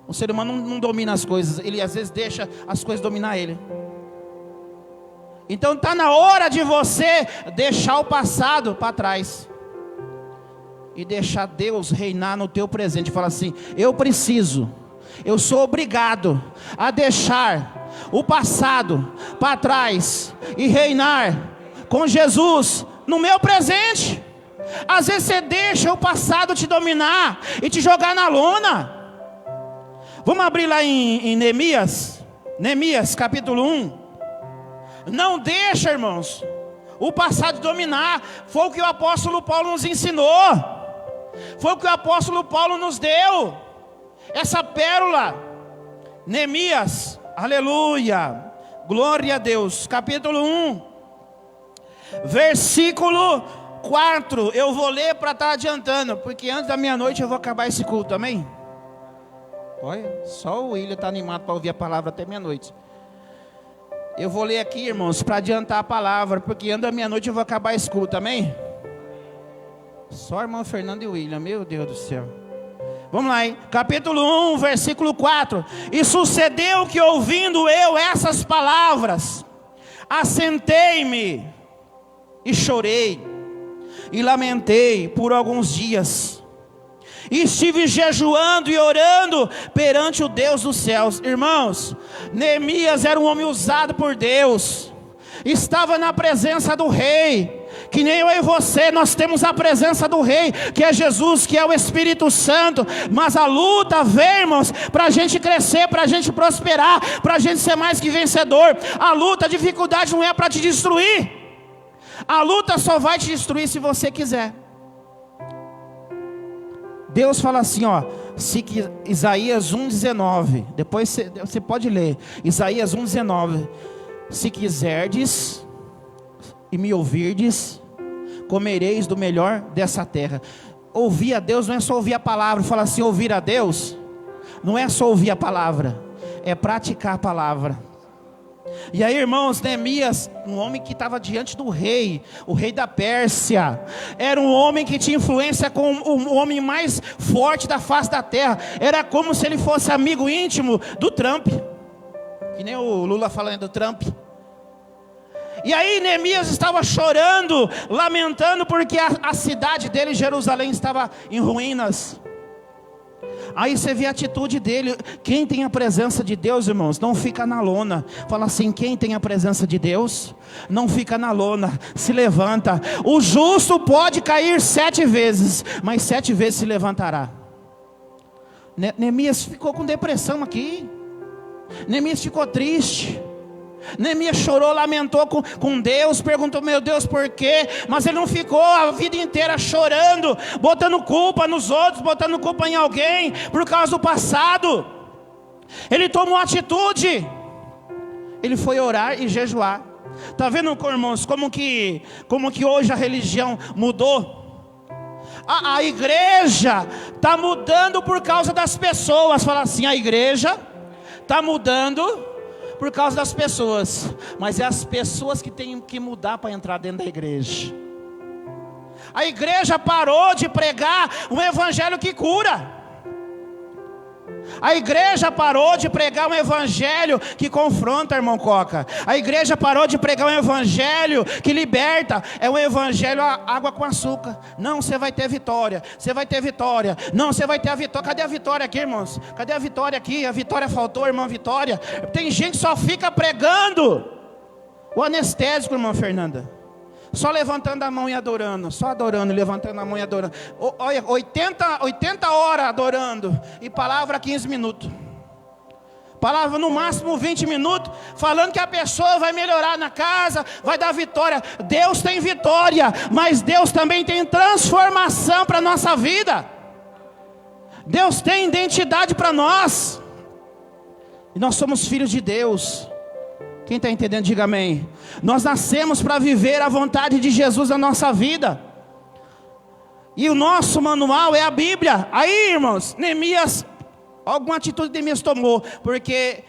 O ser humano não domina as coisas, ele às vezes deixa as coisas dominar ele. Então está na hora de você deixar o passado para trás e deixar Deus reinar no teu presente. Fala assim: eu sou obrigado a deixar o passado para trás e reinar com Jesus no meu presente. Às vezes você deixa o passado te dominar e te jogar na lona. Vamos abrir lá em Neemias capítulo 1. Não deixa, irmãos, o passado dominar. Foi o que o apóstolo Paulo nos ensinou. Foi o que o apóstolo Paulo nos deu. Essa pérola Neemias, aleluia, glória a Deus, capítulo 1, versículo 4, eu vou ler para estar adiantando, porque antes da meia-noite eu vou acabar esse culto, amém? Olha, só o William está animado para ouvir a palavra até meia-noite. Eu vou ler aqui, irmãos, para adiantar a palavra, porque antes da meia-noite eu vou acabar esse culto, amém? Só irmão Fernando e William, meu Deus do céu. Vamos lá, hein? Capítulo 1, versículo 4. E sucedeu que ouvindo eu essas palavras, assentei-me e chorei e lamentei por alguns dias. E estive jejuando e orando perante o Deus dos céus. Irmãos, Neemias era um homem usado por Deus. Estava na presença do rei. Que nem eu e você, nós temos a presença do rei, que é Jesus, que é o Espírito Santo. Mas a luta vem, irmãos, para a gente crescer, para a gente prosperar, para a gente ser mais que vencedor. A luta, a dificuldade não é para te destruir. A luta só vai te destruir se você quiser. Deus fala assim, ó, Isaías 1,19, depois você pode ler, Isaías 1,19, se quiserdes e me ouvirdes, comereis do melhor dessa terra. Ouvir a Deus não é só ouvir a palavra. Fala assim, ouvir a Deus não é só ouvir a palavra, é praticar a palavra. E aí, irmãos, Neemias, um homem que estava diante do rei, o rei da Pérsia, era um homem que tinha influência com o homem mais forte da face da terra. Era como se ele fosse amigo íntimo do Trump, que nem o Lula falando do Trump. E aí Neemias estava chorando, lamentando, porque a cidade dele, Jerusalém, estava em ruínas. Aí você vê a atitude dele. Quem tem a presença de Deus, irmãos, não fica na lona. Fala assim, quem tem a presença de Deus, não fica na lona, se levanta. O justo pode cair 7 vezes, mas 7 vezes se levantará. Neemias ficou com depressão aqui. Neemias ficou triste. Neemias chorou, lamentou com Deus, perguntou, meu Deus, por quê? Mas ele não ficou a vida inteira chorando, botando culpa nos outros, botando culpa em alguém, por causa do passado. Ele tomou atitude. Ele foi orar e jejuar. Está vendo, irmãos, como que hoje a religião mudou? A igreja está mudando por causa das pessoas. Fala assim, a igreja está mudando por causa das pessoas, mas é as pessoas que têm que mudar para entrar dentro da igreja. A igreja parou de pregar um evangelho que cura. A igreja parou de pregar um evangelho que confronta, irmão Coca. A igreja parou de pregar um evangelho que liberta. É um evangelho água com açúcar. Não, você vai ter vitória. Você vai ter vitória. Não, você vai ter a vitória. Cadê a vitória aqui, irmãos? Cadê a vitória aqui? A vitória faltou, irmão Vitória. Tem gente que só fica pregando o anestésico, irmã Fernanda. Só levantando a mão e adorando. Só adorando, levantando a mão e adorando. Olha, 80 horas adorando. E palavra 15 minutos. Palavra no máximo 20 minutos. Falando que a pessoa vai melhorar na casa. Vai dar vitória. Deus tem vitória. Mas Deus também tem transformação para a nossa vida. Deus tem identidade para nós. E nós somos filhos de Deus. Quem está entendendo, diga amém. Nós nascemos para viver a vontade de Jesus na nossa vida. E o nosso manual é a Bíblia. Aí, irmãos, Neemias, alguma atitude Neemias tomou, porque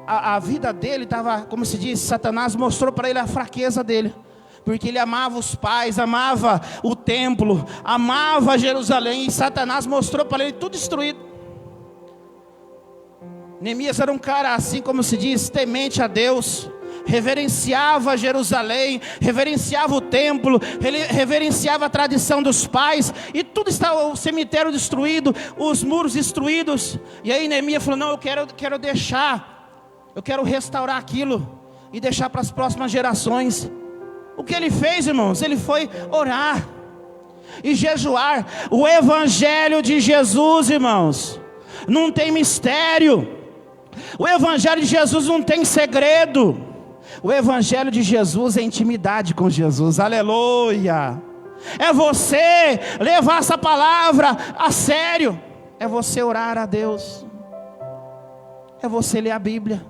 a vida dele estava, como se diz, Satanás mostrou para ele a fraqueza dele. Porque ele amava os pais, amava o templo, amava Jerusalém. E Satanás mostrou para ele tudo destruído. Neemias era um cara, assim como se diz, temente a Deus, reverenciava Jerusalém, reverenciava o templo, reverenciava a tradição dos pais, e tudo estava, o cemitério destruído, os muros destruídos. E aí Neemias falou, não, eu quero deixar, eu quero restaurar aquilo, e deixar para as próximas gerações. O que ele fez, irmãos? Ele foi orar, e jejuar. O evangelho de Jesus, irmãos, não tem mistério. O evangelho de Jesus não tem segredo. O evangelho de Jesus é intimidade com Jesus. Aleluia. É você levar essa palavra a sério. É você orar a Deus. É você ler a Bíblia.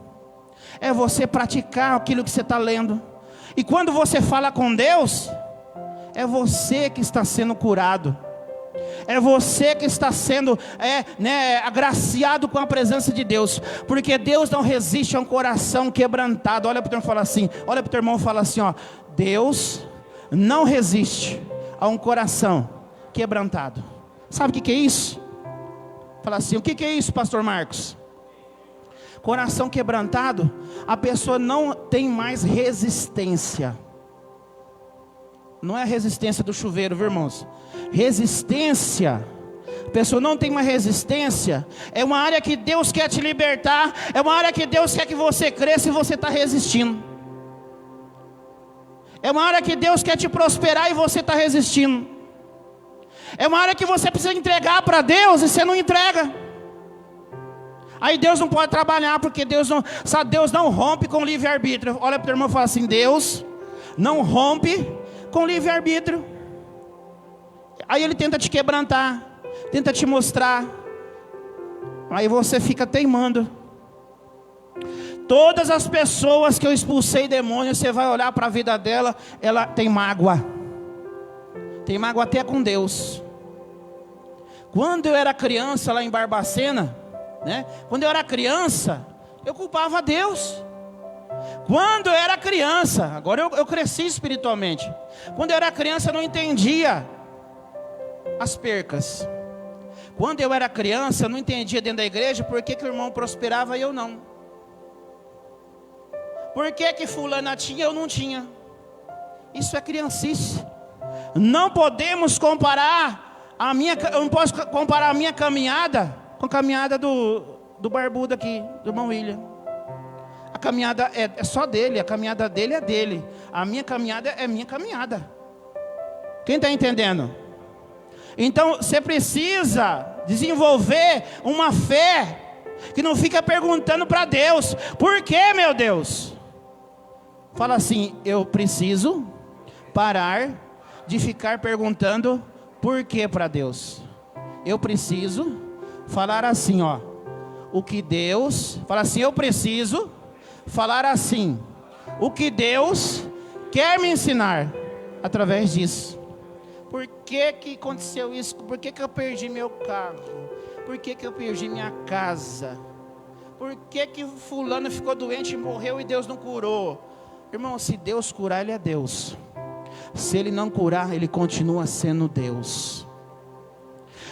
É você praticar aquilo que você está lendo. E quando você fala com Deus, é você que está sendo curado. É você que está sendo agraciado com a presença de Deus. Porque Deus não resiste a um coração quebrantado. Olha para o teu irmão e fala assim. Olha para o teu irmão e fala assim, ó. Deus não resiste a um coração quebrantado. Sabe o que é isso? Fala assim, o que é isso, pastor Marcos? Coração quebrantado, a pessoa não tem mais resistência. Não é a resistência do chuveiro, viu, irmãos? Resistência. A pessoa não tem uma resistência. É uma área que Deus quer te libertar. É uma área que Deus quer que você cresça e você está resistindo. É uma área que Deus quer te prosperar e você está resistindo. É uma área que você precisa entregar para Deus e você não entrega. Aí Deus não pode trabalhar, porque Deus não rompe com livre-arbítrio. Olha para o teu irmão e fala assim, Deus não rompe com livre-arbítrio. Aí Ele tenta te quebrantar, tenta te mostrar. Aí você fica teimando. Todas as pessoas que eu expulsei demônio, você vai olhar para a vida dela, ela tem mágoa. Tem mágoa até com Deus. Quando eu era criança lá em Barbacena, quando eu era criança, eu culpava Deus. Quando eu era criança, agora eu cresci espiritualmente. Quando eu era criança eu não entendia as percas. Quando eu era criança eu não entendia dentro da igreja por que o irmão prosperava e eu não. Por que fulana tinha e eu não tinha. Isso é criancice. Não podemos comparar eu não posso comparar a minha caminhada com a caminhada do barbudo aqui, do irmão William. A caminhada é só dele, a caminhada dele é dele. A minha caminhada é minha caminhada. Quem está entendendo? Então você precisa desenvolver uma fé que não fica perguntando para Deus, por que, meu Deus? Fala assim, eu preciso parar de ficar perguntando por que para Deus. Eu preciso falar assim, ó. O que Deus, fala assim, eu preciso falar assim. O que Deus quer me ensinar através disso. Por que aconteceu isso? Por que eu perdi meu carro? Por que eu perdi minha casa? Por que fulano ficou doente e morreu e Deus não curou? Irmão, se Deus curar, Ele é Deus. Se Ele não curar, Ele continua sendo Deus.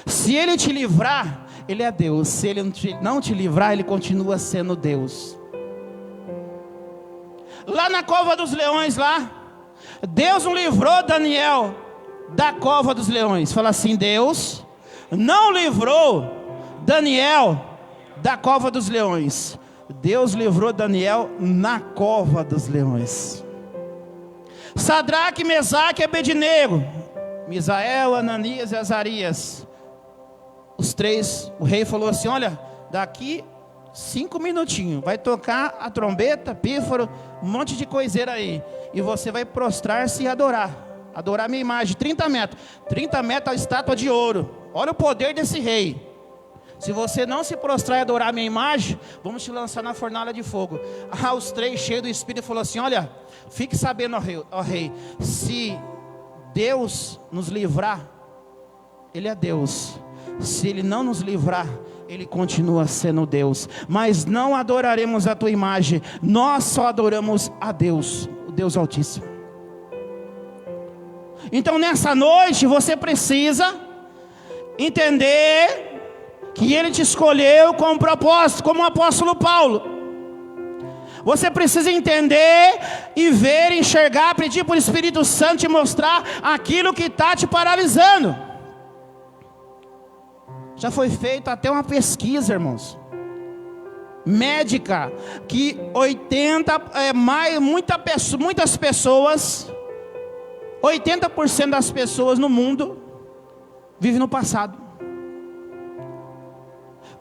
Se Ele te livrar, Ele é Deus. Se Ele não te livrar, Ele continua sendo Deus. Lá na cova dos leões, Deus não livrou Daniel da cova dos leões. Fala assim, Deus não livrou Daniel da cova dos leões. Deus livrou Daniel na cova dos leões. Sadraque, Mesaque e Abednego, Misael, Ananias e Azarias, os três, o rei falou assim, olha, daqui 5 minutinhos, vai tocar a trombeta, pífaro, um monte de coiseira aí, e você vai prostrar-se e adorar a minha imagem, 30 metros a estátua de ouro. Olha o poder desse rei. Se você não se prostrar e adorar a minha imagem, vamos te lançar na fornalha de fogo. Os três, cheios do Espírito, falou assim, olha, fique sabendo, ó rei, se Deus nos livrar, Ele é Deus. Se Ele não nos livrar, Ele continua sendo Deus. Mas não adoraremos a tua imagem, nós só adoramos a Deus, o Deus Altíssimo. Então nessa noite você precisa entender que Ele te escolheu com um propósito, como o apóstolo Paulo. Você precisa entender e ver, enxergar, pedir para o Espírito Santo te mostrar aquilo que está te paralisando. Já foi feita até uma pesquisa, irmãos, médica, que muitas pessoas, 80% das pessoas no mundo vivem no passado.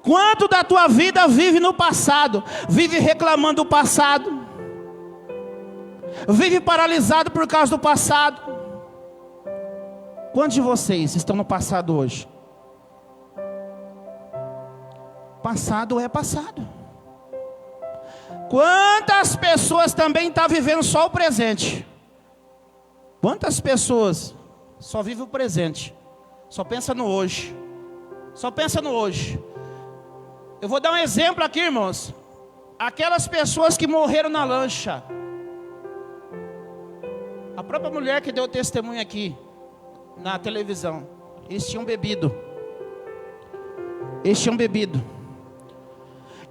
Quanto da tua vida vive no passado? Vive reclamando do passado, vive paralisado por causa do passado. Quantos de vocês estão no passado hoje? Passado é passado. Quantas pessoas também estão vivendo só o presente? Quantas pessoas só vivem o presente? Só pensa no hoje. Só pensa no hoje. Eu vou dar um exemplo aqui, irmãos. Aquelas pessoas que morreram na lancha. A própria mulher que deu testemunho aqui na televisão. Eles tinham bebido.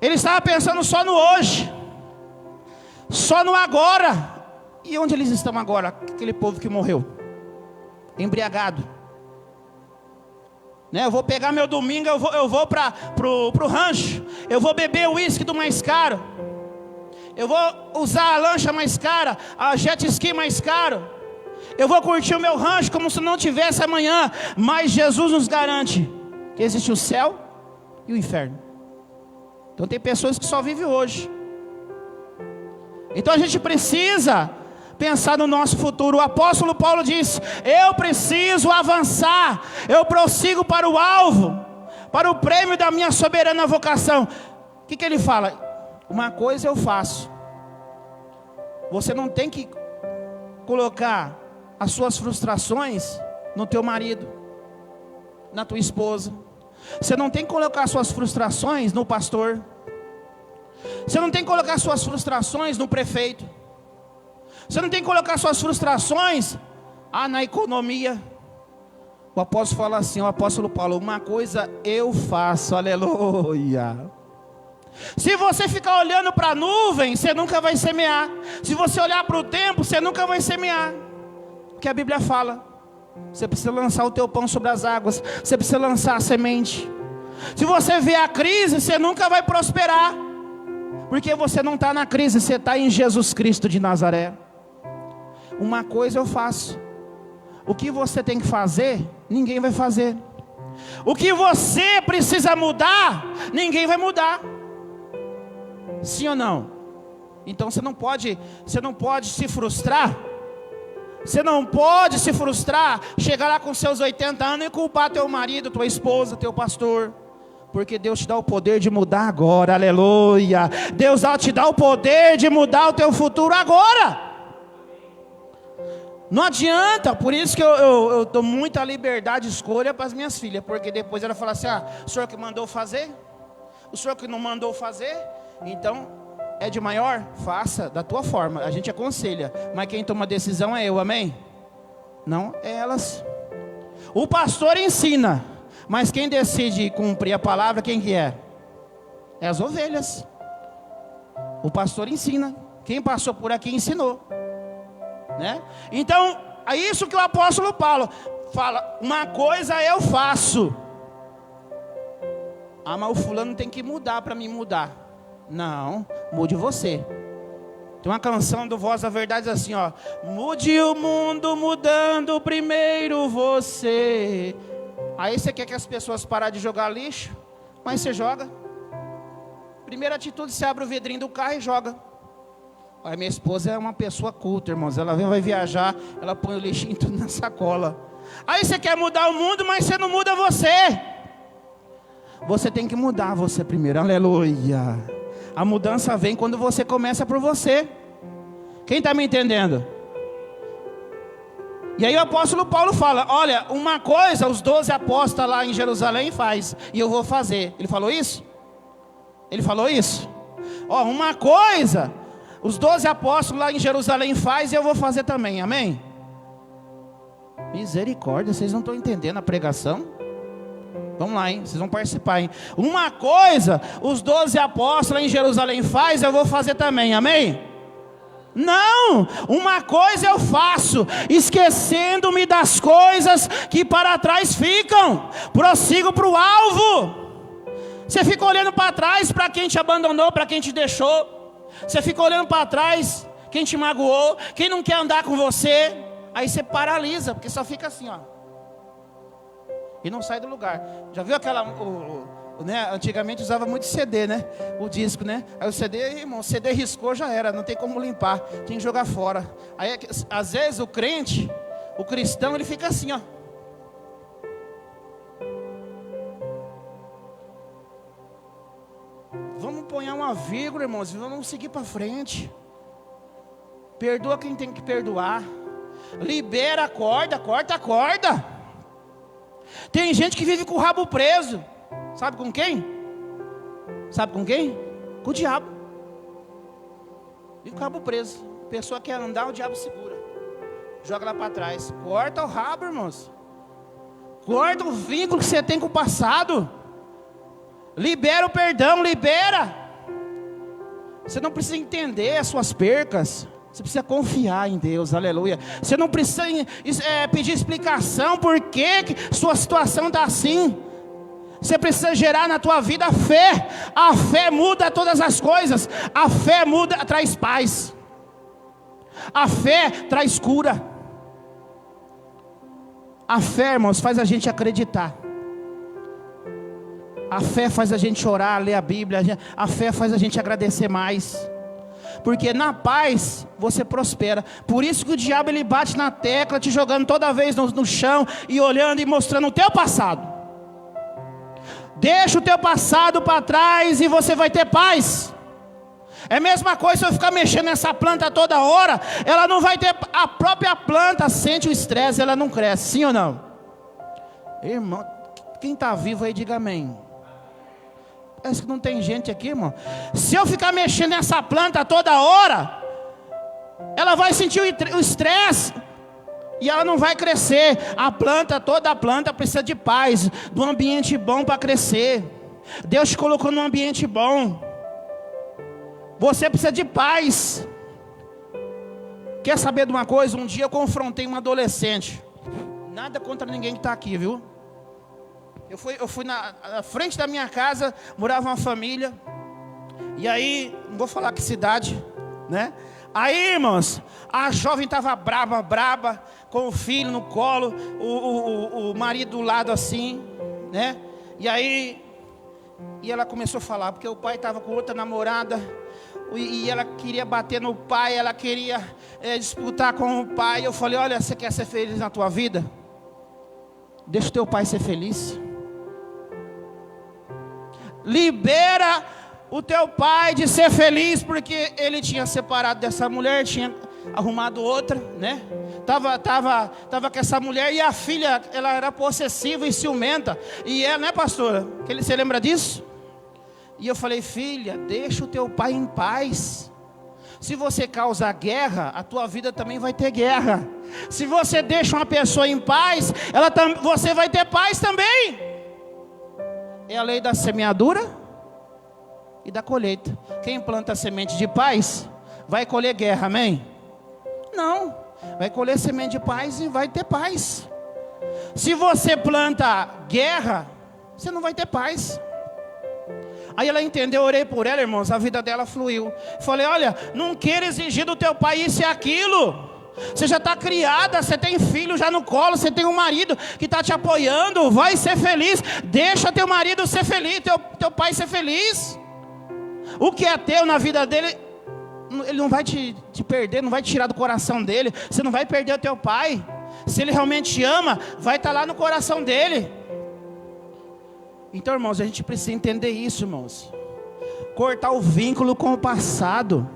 Eles estavam pensando só no hoje. Só no agora. E onde eles estão agora? Aquele povo que morreu. Embriagado. Né? Eu vou pegar meu domingo, eu vou pro rancho. Eu vou beber o uísque do mais caro. Eu vou usar a lancha mais cara, a jet ski mais caro. Eu vou curtir o meu rancho como se não tivesse amanhã. Mas Jesus nos garante que existe o céu e o inferno. Então tem pessoas que só vivem hoje. Então a gente precisa pensar no nosso futuro. O apóstolo Paulo diz: eu preciso avançar, eu prossigo para o alvo, para o prêmio da minha soberana vocação. O que ele fala? Uma coisa eu faço. Você não tem que colocar as suas frustrações no teu marido, na tua esposa. Você não tem que colocar as suas frustrações no pastor. Você não tem que colocar as suas frustrações no prefeito. Você não tem que colocar as suas frustrações na economia. O apóstolo fala assim, o apóstolo Paulo: uma coisa eu faço, aleluia. Se você ficar olhando para a nuvem, você nunca vai semear. Se você olhar para o tempo, você nunca vai semear. Porque a Bíblia fala: você precisa lançar o teu pão sobre as águas. Você precisa lançar a semente. Se você vê a crise, você nunca vai prosperar. Porque você não está na crise, você está em Jesus Cristo de Nazaré. Uma coisa eu faço. O que você tem que fazer, ninguém vai fazer. O que você precisa mudar, ninguém vai mudar. Sim ou não? Então você não pode se frustrar. Você não pode se frustrar, chegar lá com seus 80 anos e culpar teu marido, tua esposa, teu pastor. Porque Deus te dá o poder de mudar agora, aleluia. Deus te dá o poder de mudar o teu futuro agora. Não adianta, por isso que eu dou muita liberdade de escolha para as minhas filhas. Porque depois ela fala assim: o senhor que mandou fazer? O senhor que não mandou fazer? Então, é de maior? Faça da tua forma, a gente aconselha. Mas quem toma a decisão é eu, amém? Não é elas. O pastor ensina, mas quem decide cumprir a palavra, quem que é? É as ovelhas. O pastor ensina, quem passou por aqui ensinou, né? Então, é isso que o apóstolo Paulo fala: uma coisa eu faço. Mas o fulano tem que mudar para mim mudar. Não, mude você. Tem uma canção do Voz da Verdade assim, ó: mude o mundo mudando primeiro você. Aí você quer que as pessoas parem de jogar lixo, mas você joga. Primeira atitude, você abre o vidrinho do carro e joga. Aí minha esposa é uma pessoa culta, irmãos. Ela vai viajar, ela põe o lixinho tudo na sacola. Aí você quer mudar o mundo, mas você não muda você. Você tem que mudar você primeiro, aleluia. A mudança vem quando você começa por você. Quem está me entendendo? E aí o apóstolo Paulo fala: olha, uma coisa os 12 apóstolos lá em Jerusalém faz, e eu vou fazer. Ele falou isso? Ele falou isso? Uma coisa os 12 apóstolos lá em Jerusalém faz, e eu vou fazer também, amém? Misericórdia, vocês não estão entendendo a pregação? Vamos lá, hein? Vocês vão participar, hein? Uma coisa os 12 apóstolos em Jerusalém faz, eu vou fazer também, amém? Não, uma coisa eu faço, esquecendo-me das coisas que para trás ficam, prossigo para o alvo. Você fica olhando para trás para quem te abandonou, para quem te deixou. Você fica olhando para trás quem te magoou, quem não quer andar com você. Aí você paralisa, porque só fica assim, ó, e não sai do lugar. Já viu aquela, né? Antigamente usava muito CD, né? O disco, né? Aí o CD, irmão, o CD riscou, já era, não tem como limpar, tem que jogar fora. Aí às vezes o crente, o cristão, ele fica assim, ó. Vamos pôr uma uma vírgula, irmãos, vamos seguir para frente. Perdoa quem tem que perdoar. Libera a corda, corta a corda. Tem gente que vive com o rabo preso. Sabe com quem? Sabe com quem? Com o diabo. Vive com o rabo preso. A pessoa quer andar, o diabo segura. Joga lá para trás. Corta o rabo, irmãos. Corta o vínculo que você tem com o passado. Libera o perdão, libera. Você não precisa entender as suas percas. Você precisa confiar em Deus, aleluia. Você não precisa pedir explicação por que sua situação está assim. Você precisa gerar na tua vida a fé. A fé muda todas as coisas. A fé traz paz. A fé traz cura. A fé, irmãos, faz a gente acreditar. A fé faz a gente orar, ler a Bíblia. A fé faz a gente agradecer mais. Porque na paz você prospera. Por isso que o diabo ele bate na tecla, te jogando toda vez no chão e olhando e mostrando o teu passado. Deixa o teu passado para trás e você vai ter paz. É a mesma coisa se eu ficar mexendo nessa planta toda hora, ela não vai ter, a própria planta sente o estresse, ela não cresce, sim ou não? Irmão, quem está vivo aí diga amém. Parece que não tem gente aqui, irmão. Se eu ficar mexendo nessa planta toda hora, ela vai sentir o estresse e ela não vai crescer. Toda a planta precisa de paz, de um ambiente bom para crescer. Deus te colocou num ambiente bom. Você precisa de paz. Quer saber de uma coisa? Um dia eu confrontei um adolescente. Nada contra ninguém que está aqui, viu? Eu fui na frente da minha casa, morava uma família. E aí, não vou falar que cidade, né? Aí, irmãos, a jovem estava braba, com o filho no colo, o marido do lado assim, né? E aí, ela começou a falar, porque o pai estava com outra namorada, e ela queria bater no pai, ela queria disputar com o pai. Eu falei, olha, você quer ser feliz na tua vida? Deixa o teu pai ser feliz. Libera o teu pai de ser feliz, porque ele tinha separado dessa mulher, tinha arrumado outra, né? Tava com essa mulher, e a filha, ela era possessiva e ciumenta. E ela, né, pastora? Você lembra disso? E eu falei, filha, deixa o teu pai em paz. Se você causa guerra, a tua vida também vai ter guerra. Se você deixa uma pessoa em paz, você vai ter paz também. É a lei da semeadura e da colheita. Quem planta semente de paz, vai colher guerra, amém? Não, vai colher semente de paz e vai ter paz. Se você planta guerra, você não vai ter paz. Aí ela entendeu, eu orei por ela, irmãos, a vida dela fluiu. Falei, olha, não queira exigir do teu pai isso e aquilo. Você já está criada, você tem filho já no colo, você tem um marido que está te apoiando, vai ser feliz. Deixa teu marido ser feliz, teu pai ser feliz. O que é teu na vida dele, ele não vai te perder, não vai te tirar do coração dele. Você não vai perder o teu pai. Se ele realmente te ama, vai estar lá no coração dele. Então, irmãos, a gente precisa entender isso, irmãos. Cortar o vínculo com o passado.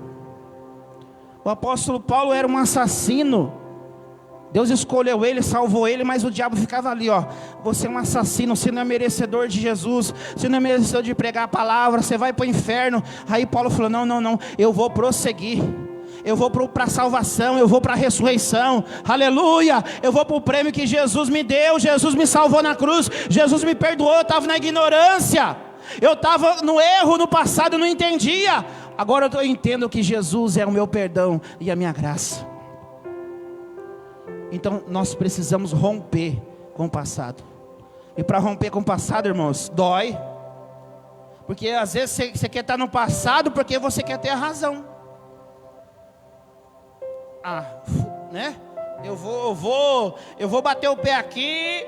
O apóstolo Paulo era um assassino. Deus escolheu ele, salvou ele, mas o diabo ficava ali, ó. Você é um assassino, você não é merecedor de Jesus, você não é merecedor de pregar a palavra, você vai para o inferno. Aí Paulo falou, não, eu vou prosseguir. Eu vou para a salvação, eu vou para a ressurreição, aleluia. Eu vou para o prêmio que Jesus me deu. Jesus me salvou na cruz, Jesus me perdoou. Eu estava na ignorância, eu estava no erro no passado, eu não entendia. Agora eu entendo que Jesus é o meu perdão e a minha graça. Então nós precisamos romper com o passado. E para romper com o passado, irmãos, dói. Porque às vezes você quer estar no passado porque você quer ter a razão. Né? Eu vou bater o pé aqui.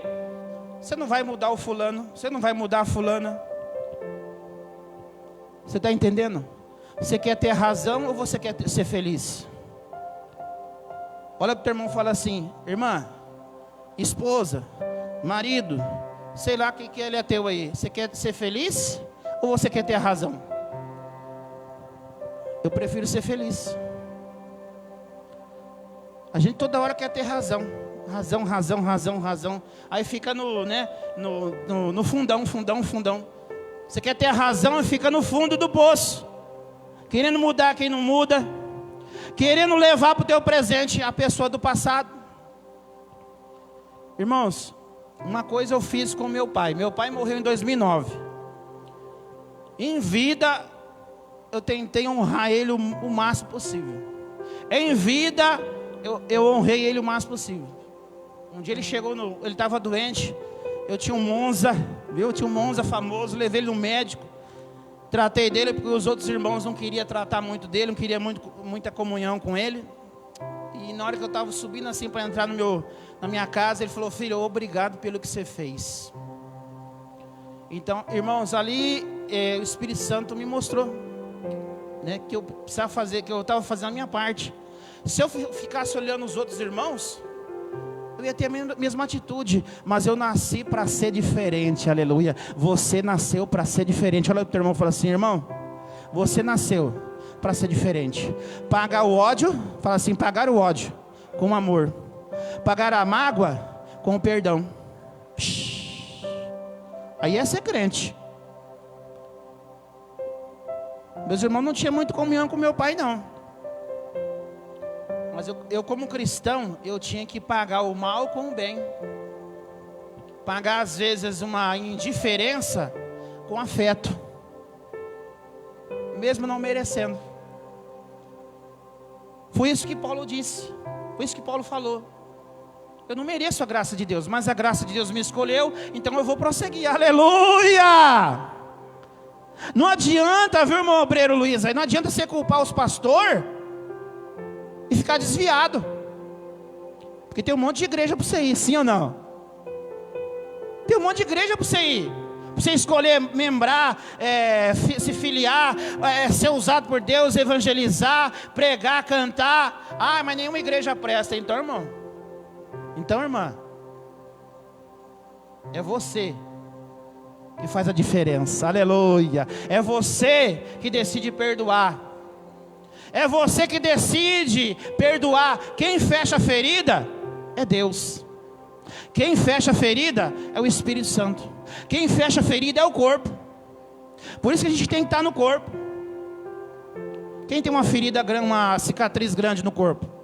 Você não vai mudar o fulano, você não vai mudar a fulana. Você está entendendo? Você quer ter razão ou você quer ser feliz? Olha para o teu irmão e fala assim, irmã, esposa, marido, sei lá o que ele é teu aí. Você quer ser feliz ou você quer ter razão? Eu prefiro ser feliz. A gente toda hora quer ter razão. Razão. Aí fica no fundão. Você quer ter a razão e fica no fundo do poço. Querendo mudar quem não muda. Querendo levar para o teu presente a pessoa do passado. Irmãos, uma coisa eu fiz com meu pai. Meu pai morreu em 2009. Em vida, eu tentei honrar ele o máximo possível. Em vida, eu honrei ele o máximo possível. Um dia ele chegou, ele estava doente. Eu tinha um Monza, viu? Eu tinha um Monza famoso, levei ele no médico. Tratei dele porque os outros irmãos não queriam tratar muito dele, não queriam muita comunhão com ele. E na hora que eu estava subindo assim para entrar na minha casa, ele falou: filho, obrigado pelo que você fez. Então, irmãos, ali o Espírito Santo me mostrou, né, que eu precisava fazer, que eu estava fazendo a minha parte. Se eu ficasse olhando os outros irmãos, eu ia ter a mesma atitude. Mas eu nasci para ser diferente, aleluia. Você nasceu para ser diferente. Olha o teu irmão e fala assim: irmão, você nasceu para ser diferente. Pagar o ódio, fala assim: pagar o ódio com amor. Pagar a mágoa com o perdão. Aí é ser crente. Meus irmãos não tinham muito comunhão com meu pai, não. Mas eu como cristão, eu tinha que pagar o mal com o bem. Pagar às vezes uma indiferença com afeto. Mesmo não merecendo. Foi isso que Paulo disse. Foi isso que Paulo falou. Eu não mereço a graça de Deus, mas a graça de Deus me escolheu, então eu vou prosseguir. Aleluia! Não adianta, viu, irmão obreiro Luiz? Aí não adianta você culpar os pastores e ficar desviado. Porque tem um monte de igreja para você ir, sim ou não? Tem um monte de igreja para você ir. Para você escolher membrar, se filiar, ser usado por Deus, evangelizar, pregar, cantar. Ah, mas nenhuma igreja presta. Então, irmão. Então, irmã. É você que faz a diferença. Aleluia. É você que decide perdoar. É você que decide perdoar. Quem fecha a ferida é Deus. Quem fecha a ferida é o Espírito Santo. Quem fecha a ferida é o corpo. Por isso que a gente tem que estar no corpo. Quem tem uma ferida, uma cicatriz grande no corpo?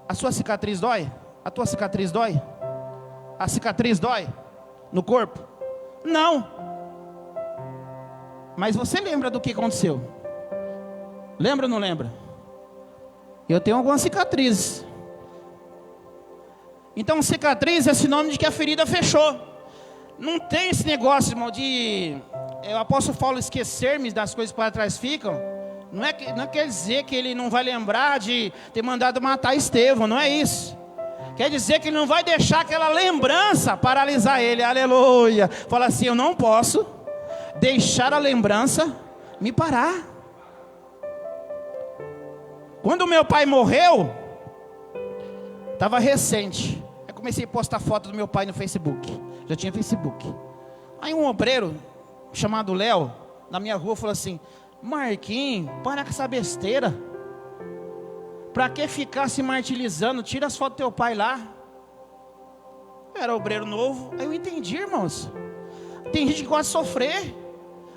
A sua cicatriz dói? A tua cicatriz dói? A cicatriz dói no corpo? Não. Mas você lembra do que aconteceu? Lembra ou não lembra? Eu tenho algumas cicatrizes. Então cicatriz é sinônimo de que a ferida fechou. Não tem esse negócio, irmão, de o apóstolo Paulo esquecer-me das coisas que para trás ficam. Não quer dizer que ele não vai lembrar de ter mandado matar Estevão, não é isso. Quer dizer que ele não vai deixar aquela lembrança paralisar ele, aleluia. Fala assim: eu não posso deixar a lembrança me parar. Quando meu pai morreu, estava recente. Eu comecei a postar foto do meu pai no Facebook. Já tinha Facebook. Aí um obreiro chamado Léo, na minha rua, falou assim: Marquinhos, para com essa besteira. Para que ficar se martirizando? Tira as fotos do teu pai lá. Eu era obreiro novo. Aí eu entendi, irmãos. Tem gente que gosta de sofrer.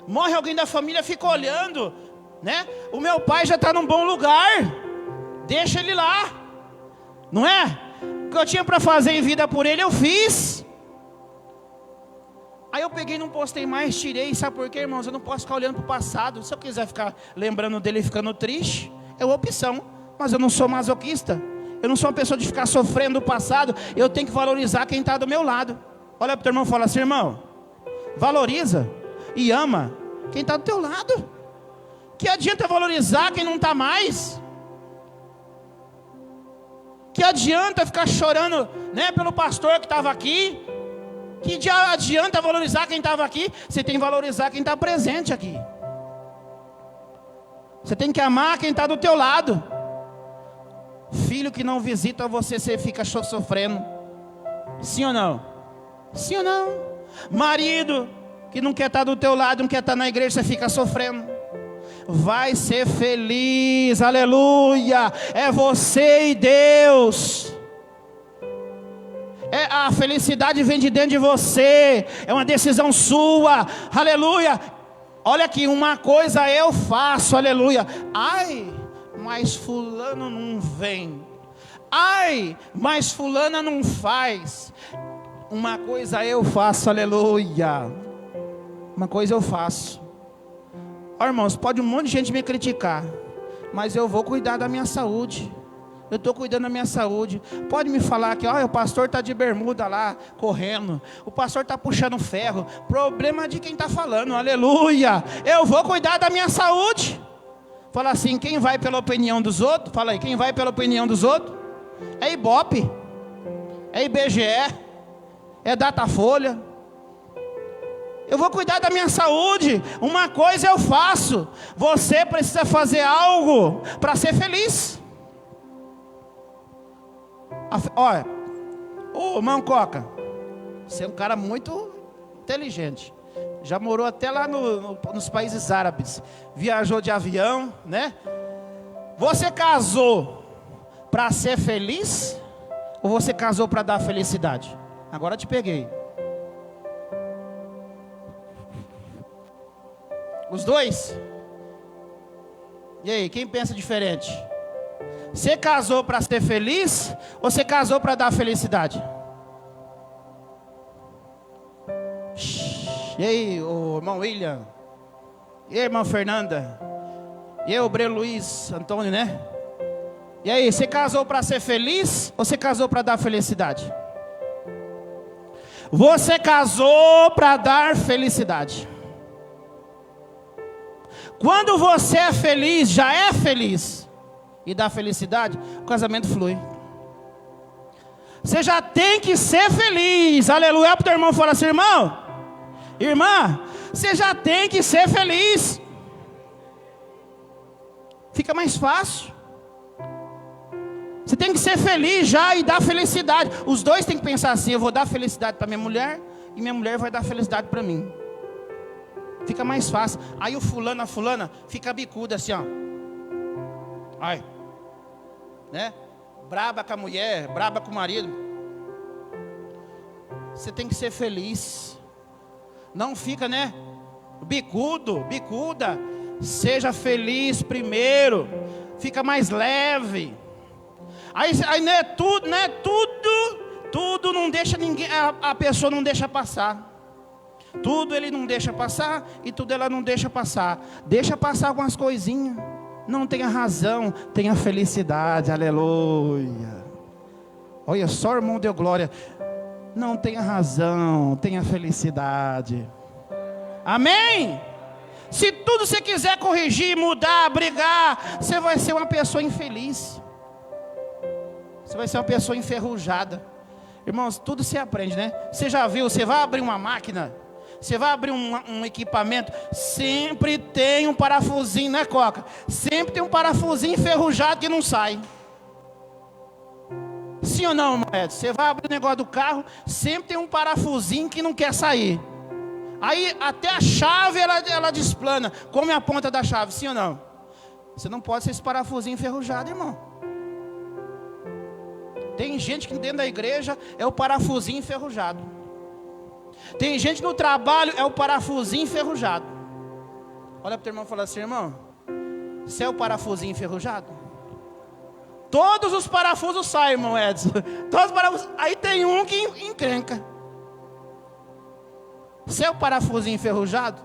Morre alguém da família, fica olhando, né? O meu pai já está num bom lugar. Deixa ele lá. Não é? O que eu tinha para fazer em vida por ele, eu fiz. Aí eu peguei e não postei mais, tirei. Sabe por quê, irmãos? Eu não posso ficar olhando para o passado. Se eu quiser ficar lembrando dele e ficando triste, é uma opção. Mas eu não sou masoquista. Eu não sou uma pessoa de ficar sofrendo do passado. Eu tenho que valorizar quem está do meu lado. Olha para o teu irmão e fala assim: irmão, valoriza e ama quem está do teu lado. Que adianta valorizar quem não está mais? Que adianta ficar chorando, né, pelo pastor que estava aqui? Que adianta valorizar quem estava aqui? Você tem que valorizar quem está presente aqui. Você tem que amar quem está do teu lado. Filho que não visita você, você fica sofrendo. Sim ou não? Sim ou não? Marido que não quer estar do teu lado, não quer estar na igreja, você fica sofrendo. Vai ser feliz, aleluia. É você e Deus. A felicidade vem de dentro de você. É uma decisão sua, aleluia. Olha aqui, uma coisa eu faço, aleluia. Ai, mas fulano não vem. Ai, mas fulana não faz. Uma coisa eu faço, aleluia. Uma coisa eu faço. Ó, irmãos, pode um monte de gente me criticar, mas eu vou cuidar da minha saúde. Eu estou cuidando da minha saúde. Pode me falar que o pastor está de bermuda lá, correndo. O pastor está puxando ferro. Problema de quem está falando, aleluia. Eu vou cuidar da minha saúde. Fala assim, quem vai pela opinião dos outros? Fala aí, quem vai pela opinião dos outros? É Ibope, é IBGE, é Datafolha. Eu vou cuidar da minha saúde. Uma coisa eu faço. Você precisa fazer algo para ser feliz. Olha, ô irmão Coca, você é um cara muito inteligente. Já morou até lá nos países árabes. Viajou de avião, né? Você casou para ser feliz? Ou você casou para dar felicidade? Agora te peguei. Os dois? E aí, quem pensa diferente? Você casou para ser feliz? Ou você casou para dar felicidade? E aí, o irmão William? E aí, irmã Fernanda? E aí, o Breno Luiz Antônio, né? E aí, você casou para ser feliz? Ou você casou para dar felicidade? Você casou para dar felicidade. Quando você é feliz, já é feliz, e dá felicidade, o casamento flui. Você já tem que ser feliz, aleluia. Para o teu irmão falar assim, irmão, irmã, você já tem que ser feliz. Fica mais fácil. Você tem que ser feliz já e dar felicidade. Os dois têm que pensar assim, eu vou dar felicidade para minha mulher, e minha mulher vai dar felicidade para mim. Fica mais fácil. Aí o fulano, a fulana, fica bicuda assim, ó. Ai, né? Braba com a mulher, braba com o marido. Você tem que ser feliz. Não fica, né? Bicudo, bicuda. Seja feliz primeiro. Fica mais leve. Aí não é tudo, né? Tudo não deixa ninguém, a pessoa não deixa passar. Tudo ele não deixa passar e tudo ela não deixa passar. Deixa passar algumas coisinhas. Não tenha razão, tenha felicidade, aleluia. Olha só, o irmão deu glória. Não tenha razão, tenha felicidade. Amém? Se tudo você quiser corrigir, mudar, brigar, você vai ser uma pessoa infeliz. Você vai ser uma pessoa enferrujada. Irmãos, tudo se aprende, né? Você já viu, você vai abrir uma máquina, você vai abrir um equipamento, sempre tem um parafusinho, né, Coca? Sempre tem um parafusinho enferrujado que não sai. Sim ou não, irmão Edson? Você vai abrir o negócio do carro, sempre tem um parafusinho que não quer sair. Aí até a chave ela desplana. Como é a ponta da chave, sim ou não? Você não pode ser esse parafusinho enferrujado, irmão. Tem gente que dentro da igreja é o parafusinho enferrujado. Tem gente no trabalho, é o parafusinho enferrujado. Olha para o teu irmão e fala assim, irmão, você é o parafusinho enferrujado? Todos os parafusos saem, irmão Edson. Todos os parafusos. Aí tem um que encrenca. Você é o parafusinho enferrujado?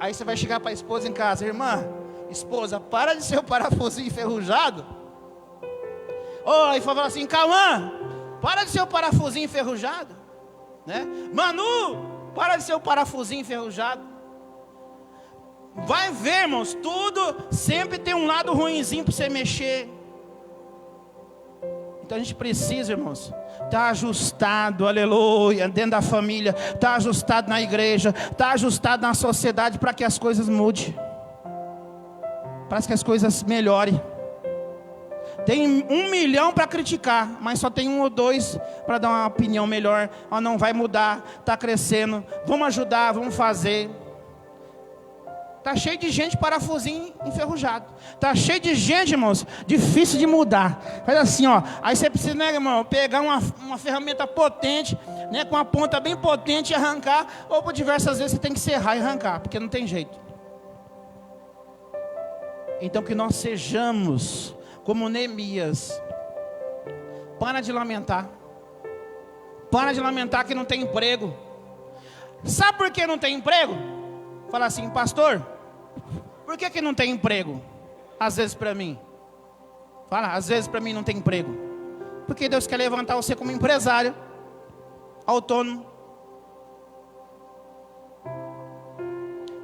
Aí você vai chegar para a esposa em casa, irmã, esposa, para de ser o parafusinho enferrujado. Aí fala assim, Cauã, para de ser o parafusinho enferrujado, né? Manu, para de ser o parafusinho enferrujado. Vai ver, irmãos, tudo sempre tem um lado ruinzinho para você mexer. Então a gente precisa, irmãos, estar ajustado, aleluia, dentro da família, estar ajustado na igreja, estar ajustado na sociedade, para que as coisas mudem, para que as coisas melhorem. Tem 1 milhão para criticar, mas só tem 1 ou 2 para dar uma opinião melhor. Não vai mudar, está crescendo, vamos ajudar, vamos fazer. Está cheio de gente parafusinho enferrujado. Está cheio de gente, irmãos, difícil de mudar. Faz assim, ó. Aí você precisa, né, irmão, pegar uma ferramenta potente, né, com uma ponta bem potente e arrancar. Ou por diversas vezes você tem que serrar e arrancar, porque não tem jeito. Então que nós sejamos como Neemias. Para de lamentar. Para de lamentar que não tem emprego. Sabe por que não tem emprego? Fala assim, pastor, por que não tem emprego? Às vezes para mim. Fala, às vezes para mim não tem emprego. Porque Deus quer levantar você como empresário, autônomo.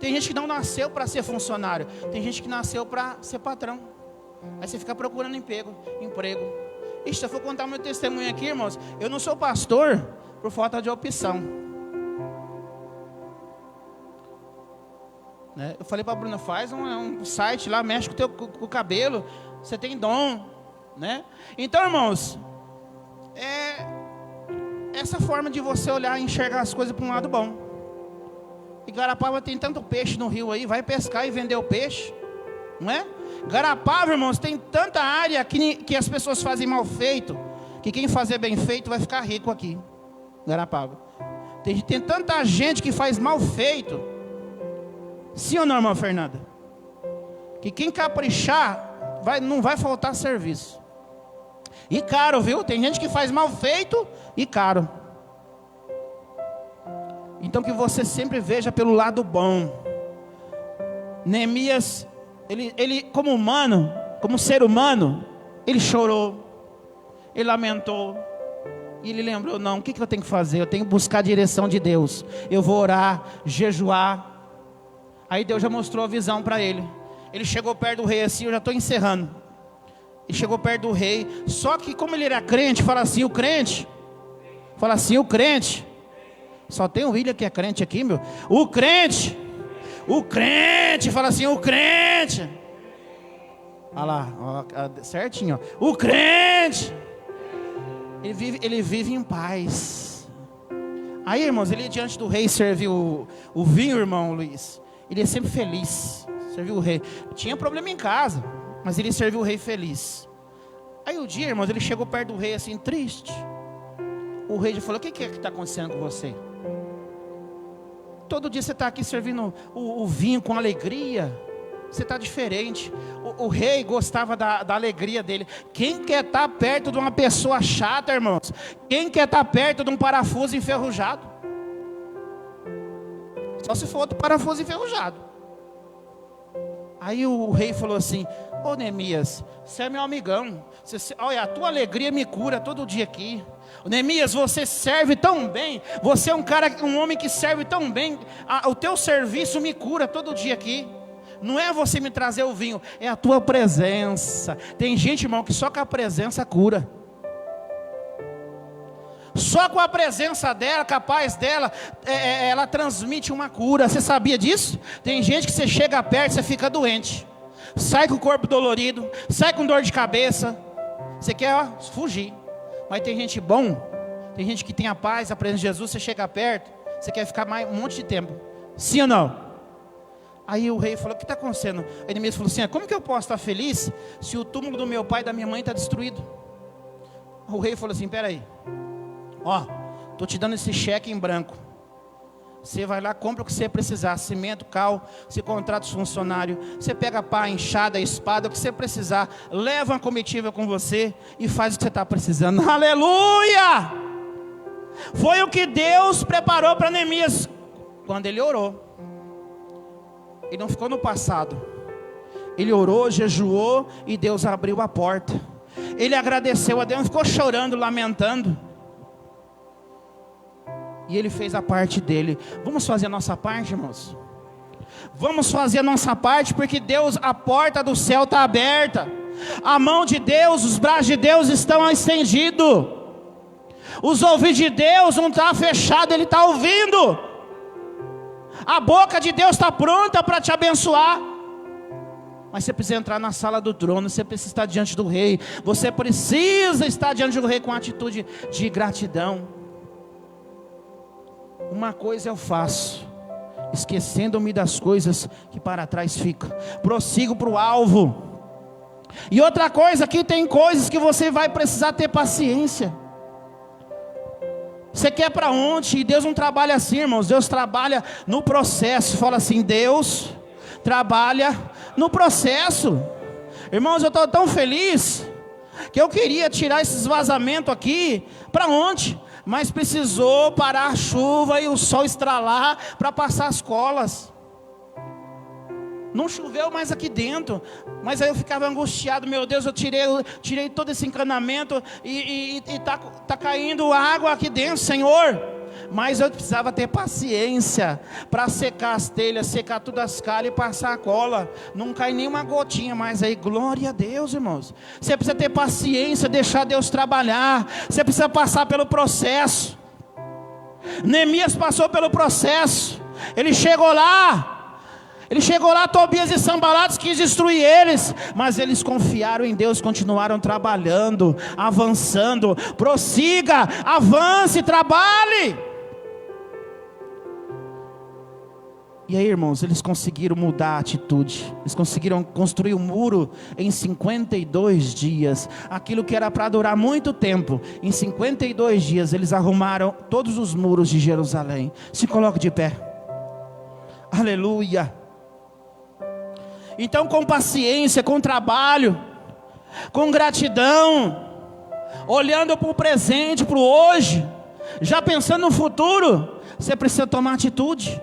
Tem gente que não nasceu para ser funcionário. Tem gente que nasceu para ser patrão. Aí você fica procurando emprego. Ixi, se eu for contar meu testemunho aqui, irmãos, eu não sou pastor por falta de opção. Eu falei para a Bruna, faz um site lá, mexe com o cabelo, você tem dom, né? Então, irmãos, essa forma de você olhar e enxergar as coisas para um lado bom. Igarapava tem tanto peixe no rio aí, vai pescar e vender o peixe, não é? Igarapava, irmãos, tem tanta área que as pessoas fazem mal feito, que quem fazer bem feito vai ficar rico aqui. Igarapava. Tem tanta gente que faz mal feito. Sim ou não, irmã Fernanda? Que quem caprichar, não vai faltar serviço. E caro, viu? Tem gente que faz mal feito e caro. Então que você sempre veja pelo lado bom. Neemias, ele como humano, como ser humano, ele chorou, ele lamentou. E ele lembrou, não, o que eu tenho que fazer? Eu tenho que buscar a direção de Deus. Eu vou orar, jejuar. Aí Deus já mostrou a visão para ele. Ele chegou perto do rei assim, eu já estou encerrando. Ele chegou perto do rei. Só que como ele era crente, fala assim, o crente. Só tem o William que é crente aqui, meu. O crente, fala assim, o crente. Olha lá, ó, certinho, ó. O crente, ele vive em paz. Aí, irmãos, ele diante do rei serviu o vinho, irmão Luiz. Ele é sempre feliz, serviu o rei. Tinha problema em casa, mas ele serviu o rei feliz. Aí o dia, irmãos, ele chegou perto do rei assim, triste. O rei já falou, o que é que está acontecendo com você? Todo dia você está aqui servindo o vinho com alegria. Você está diferente. O rei gostava da alegria dele. Quem quer estar perto de uma pessoa chata, irmãos? Quem quer estar perto de um parafuso enferrujado? Só se for outro parafuso enferrujado. Aí o rei falou assim, ô Neemias, você é meu amigão. Olha, a tua alegria me cura todo dia aqui. Neemias, você serve tão bem. Você é um homem que serve tão bem. O teu serviço me cura todo dia aqui. Não é você me trazer o vinho, é a tua presença. Tem gente, irmão, que só com a presença cura. Só com a presença dela, capaz dela, ela transmite uma cura. Você sabia disso? Tem gente que você chega perto, você fica doente. Sai com o corpo dolorido, sai com dor de cabeça. Você quer fugir. Mas tem gente bom, tem gente que tem a paz, a presença de Jesus. Você chega perto, você quer ficar mais um monte de tempo. Sim ou não? Aí o rei falou, o que está acontecendo? Aí ele mesmo falou assim, como que eu posso estar feliz se o túmulo do meu pai e da minha mãe está destruído? O rei falou assim, peraí. Ó, estou te dando esse cheque em branco. Você vai lá, compra o que você precisar. Cimento, cal, você contrata os funcionários. Você pega pá, enxada, espada, o que você precisar. Leva uma comitiva com você e faz o que você está precisando. Aleluia! Foi o que Deus preparou para Neemias quando ele orou. Ele não ficou no passado. Ele orou, jejuou e Deus abriu a porta. Ele agradeceu a Deus, não ficou chorando, lamentando. E ele fez a parte dele. Vamos fazer a nossa parte, irmãos? Vamos fazer a nossa parte, porque Deus, a porta do céu está aberta. A mão de Deus, os braços de Deus estão estendidos. Os ouvidos de Deus não estão fechados, Ele está ouvindo. A boca de Deus está pronta para te abençoar. Mas você precisa entrar na sala do trono, você precisa estar diante do rei, você precisa estar diante do rei com atitude de gratidão. Uma coisa eu faço, esquecendo-me das coisas que para trás ficam, prossigo para o alvo. E outra coisa, aqui tem coisas que você vai precisar ter paciência. Você quer para onde? E Deus não trabalha assim, irmãos. Deus trabalha no processo. Fala assim, Deus trabalha no processo. Irmãos, eu estou tão feliz que eu queria tirar esses vazamentos aqui. Para onde? Mas precisou parar a chuva e o sol estralar para passar as colas. Não choveu mais aqui dentro, mas aí eu ficava angustiado. Meu Deus, eu tirei todo esse encanamento e tá caindo água aqui dentro, Senhor. Mas eu precisava ter paciência para secar as telhas, secar todas as calhas e passar a cola. Não cai nenhuma gotinha mais aí. Glória a Deus, irmãos. Você precisa ter paciência, deixar Deus trabalhar. Você precisa passar pelo processo. Neemias passou pelo processo. Ele chegou lá, Tobias e Sanbalate quis destruir eles, mas eles confiaram em Deus, continuaram trabalhando, avançando. Prossiga, avance, trabalhe. E aí, irmãos, eles conseguiram mudar a atitude. Eles conseguiram construir um muro em 52 dias. Aquilo que era para durar muito tempo, em 52 dias eles arrumaram todos os muros de Jerusalém. Se coloque de pé. Aleluia. Então, com paciência, com trabalho, com gratidão, olhando para o presente, para o hoje, já pensando no futuro, você precisa tomar atitude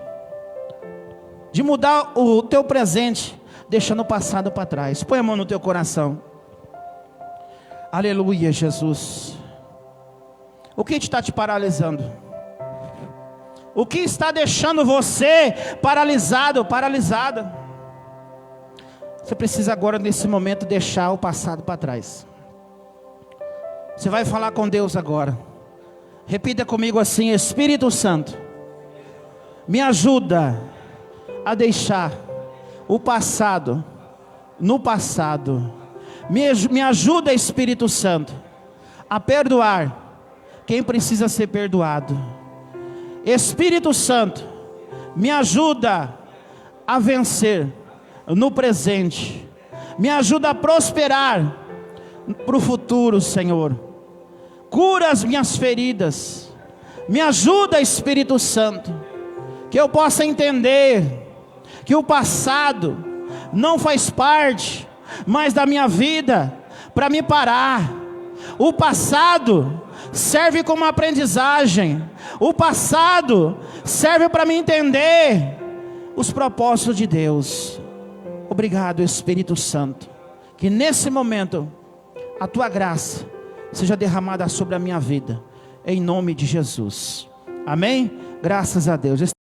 de mudar o teu presente, deixando o passado para trás. Põe a mão no teu coração. Aleluia, Jesus. O que está te paralisando? O que está deixando você paralisado, paralisada? Você precisa agora, nesse momento, deixar o passado para trás. Você vai falar com Deus agora. Repita comigo assim: Espírito Santo, me ajuda a deixar o passado no passado. Me ajuda, Espírito Santo, a perdoar quem precisa ser perdoado. Espírito Santo, me ajuda a vencer no presente. Me ajuda a prosperar para o futuro, Senhor. Cura as minhas feridas. Me ajuda, Espírito Santo, que eu possa entender que o passado não faz parte mais da minha vida para me parar. O passado serve como aprendizagem. O passado serve para me entender os propósitos de Deus. Obrigado, Espírito Santo, que nesse momento a tua graça seja derramada sobre a minha vida, em nome de Jesus. Amém? Graças a Deus.